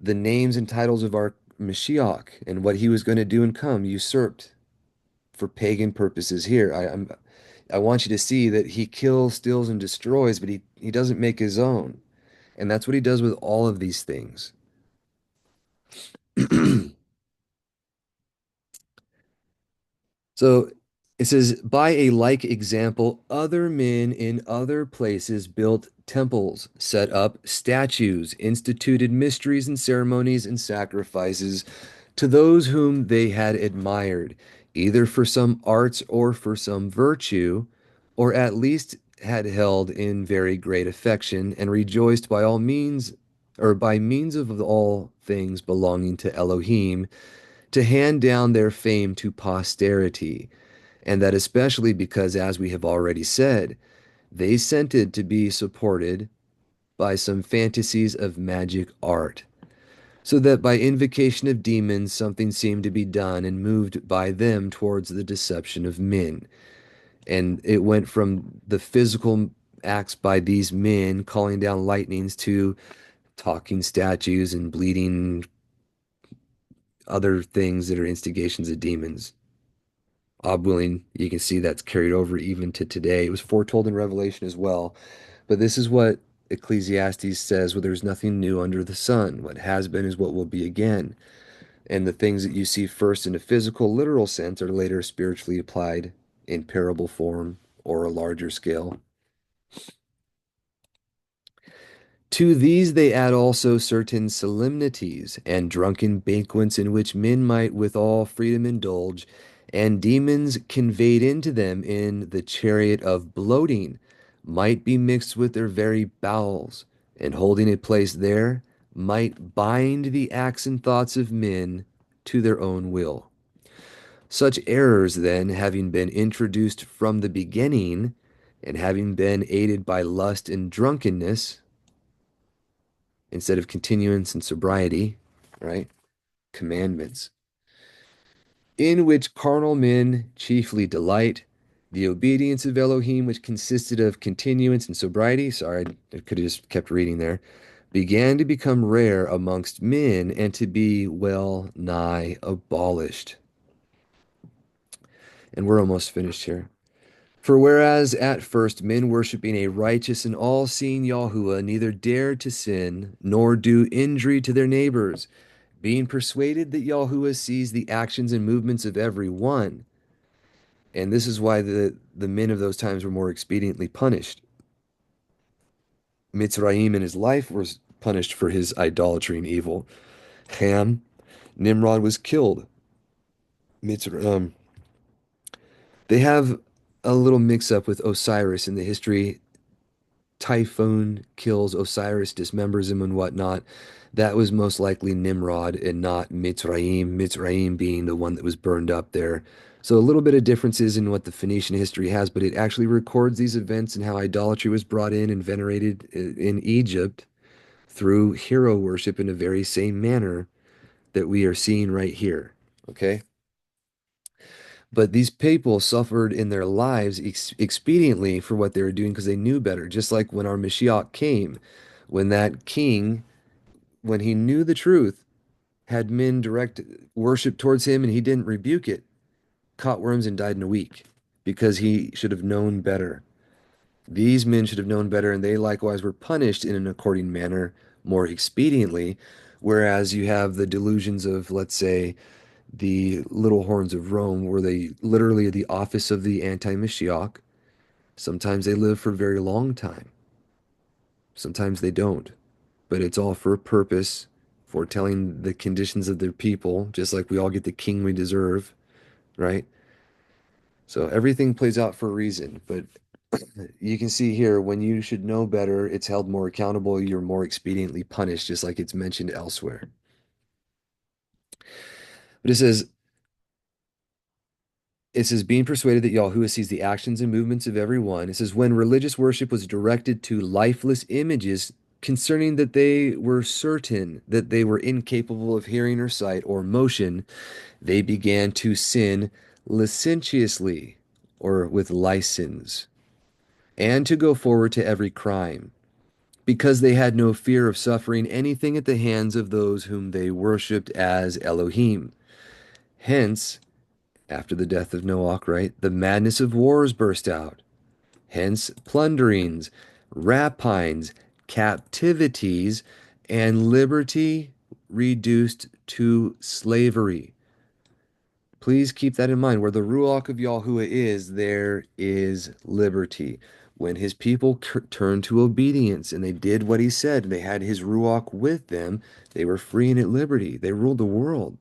The names and titles of our Mashiach and what he was going to do and come, usurped for pagan purposes here. I want you to see that he kills, steals, and destroys, but he doesn't make his own. And that's what he does with all of these things. So it says, by a like example, other men in other places built temples, set up statues, instituted mysteries and ceremonies and sacrifices to those whom they had admired, either for some arts or for some virtue, or at least had held in very great affection, and rejoiced by all means, or by means of all things belonging to Elohim, to hand down their fame to posterity, and that especially because, as we have already said, they scented to be supported by some fantasies of magic art, so that by invocation of demons something seemed to be done and moved by them towards the deception of men. And it went from the physical acts by these men calling down lightnings to talking statues and bleeding other things that are instigations of demons. Ob willing, you can see that's carried over even to today. It was foretold in Revelation as well. But this is what Ecclesiastes says, well, there's nothing new under the sun. What has been is what will be again. And the things that you see first in a physical, literal sense are later spiritually applied in parable form or a larger scale. To these they add also certain solemnities and drunken banquets in which men might with all freedom indulge, and demons conveyed into them in the chariot of bloating might be mixed with their very bowels, and holding a place there, might bind the acts and thoughts of men to their own will. Such errors, then, having been introduced from the beginning, and having been aided by lust and drunkenness, instead of continuance and sobriety, right? Commandments, in which carnal men chiefly delight, the obedience of Elohim, which consisted of continuance and sobriety, sorry, I could have just kept reading there, began to become rare amongst men and to be well nigh abolished. And we're almost finished here. For whereas at first men worshiping a righteous and all seeing Yahuah neither dared to sin nor do injury to their neighbors, being persuaded that Yahuah sees the actions and movements of every one. And this is why the men of those times were more expediently punished. Mitzrayim in his life was punished for his idolatry and evil. Ham, Nimrod was killed. They have a little mix up with Osiris in the history. Typhoon kills Osiris, dismembers him, and whatnot. That was most likely Nimrod and not Mitzrayim. Mitzrayim being the one that was burned up there. So a little bit of differences in what the Phoenician history has, but it actually records these events and how idolatry was brought in and venerated in Egypt through hero worship in a very same manner that we are seeing right here. Okay? But these people suffered in their lives expediently for what they were doing because they knew better. Just like when our Mashiach came, when that king, when he knew the truth, had men direct worship towards him and he didn't rebuke it, caught worms and died in a week because he should have known better. These men should have known better, and they likewise were punished in an according manner more expediently. Whereas you have the delusions of, let's say, the little horns of Rome, where they literally are the office of the anti-Mashiach. Sometimes they live for a very long time. Sometimes they don't. But it's all for a purpose, foretelling the conditions of their people, just like we all get the king we deserve, right? So everything plays out for a reason. But you can see here, when you should know better, it's held more accountable, you're more expediently punished, just like it's mentioned elsewhere. But it says, being persuaded that Yahuwah sees the actions and movements of every one. It says, when religious worship was directed to lifeless images, concerning that they were certain that they were incapable of hearing or sight or motion, they began to sin licentiously or with license, and to go forward to every crime, because they had no fear of suffering anything at the hands of those whom they worshipped as Elohim. Hence, after the death of Noah, right, the madness of wars burst out. Hence, plunderings, rapines, captivities, and liberty reduced to slavery. Please keep that in mind. Where the Ruach of Yahuwah is, there is liberty. When his people turned to obedience and they did what he said, they had his Ruach with them, they were free and at liberty. They ruled the world.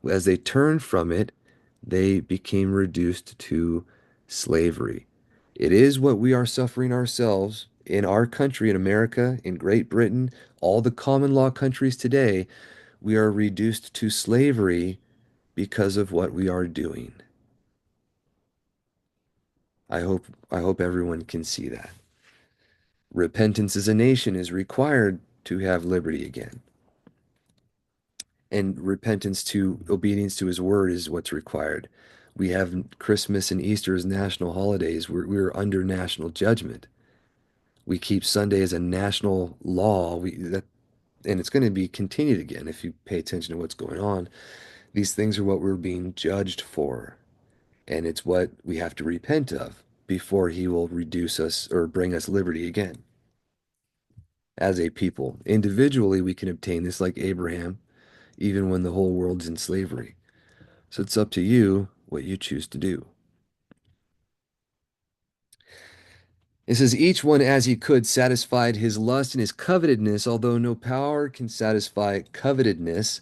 As they turned from it, they became reduced to slavery. It is what we are suffering ourselves in our country, in America, in Great Britain, all the common law countries today. We are reduced to slavery because of what we are doing. I hope everyone can see that. Repentance as a nation is required to have liberty again. And repentance to obedience to his word is what's required. We have Christmas and Easter as national holidays. We're under national judgment. We keep Sunday as a national law. And it's going to be continued again if you pay attention to what's going on. These things are what we're being judged for. And it's what we have to repent of before he will reduce us or bring us liberty again. As a people, individually, we can obtain this like Abraham, even when the whole world's in slavery. So it's up to you what you choose to do. It says, each one as he could satisfied his lust and his covetousness, although no power can satisfy covetousness.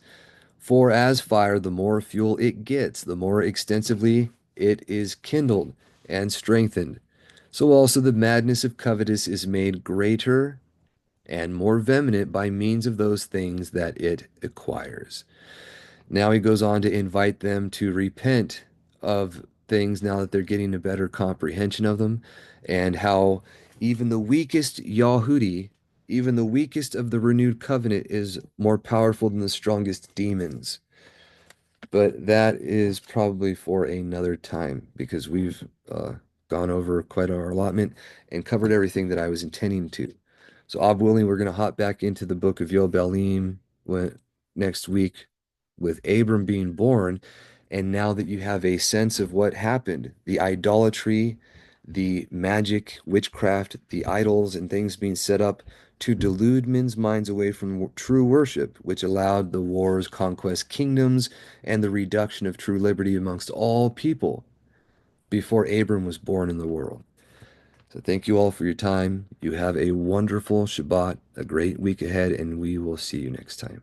For as fire, the more fuel it gets, the more extensively it is kindled and strengthened. So also the madness of covetous is made greater and more vehement by means of those things that it acquires. Now he goes on to invite them to repent of things now that they're getting a better comprehension of them, and how even the weakest Yahudi, even the weakest of the renewed covenant, is more powerful than the strongest demons. But that is probably for another time because we've gone over quite our allotment and covered everything that I was intending to. So, Ob willing, we're going to hop back into the book of Yobelim next week with Abram being born. And now that you have a sense of what happened, the idolatry, the magic, witchcraft, the idols, and things being set up to delude men's minds away from true worship, which allowed the wars, conquest, kingdoms, and the reduction of true liberty amongst all people before Abram was born in the world. So thank you all for your time. You have a wonderful Shabbat, a great week ahead, and we will see you next time.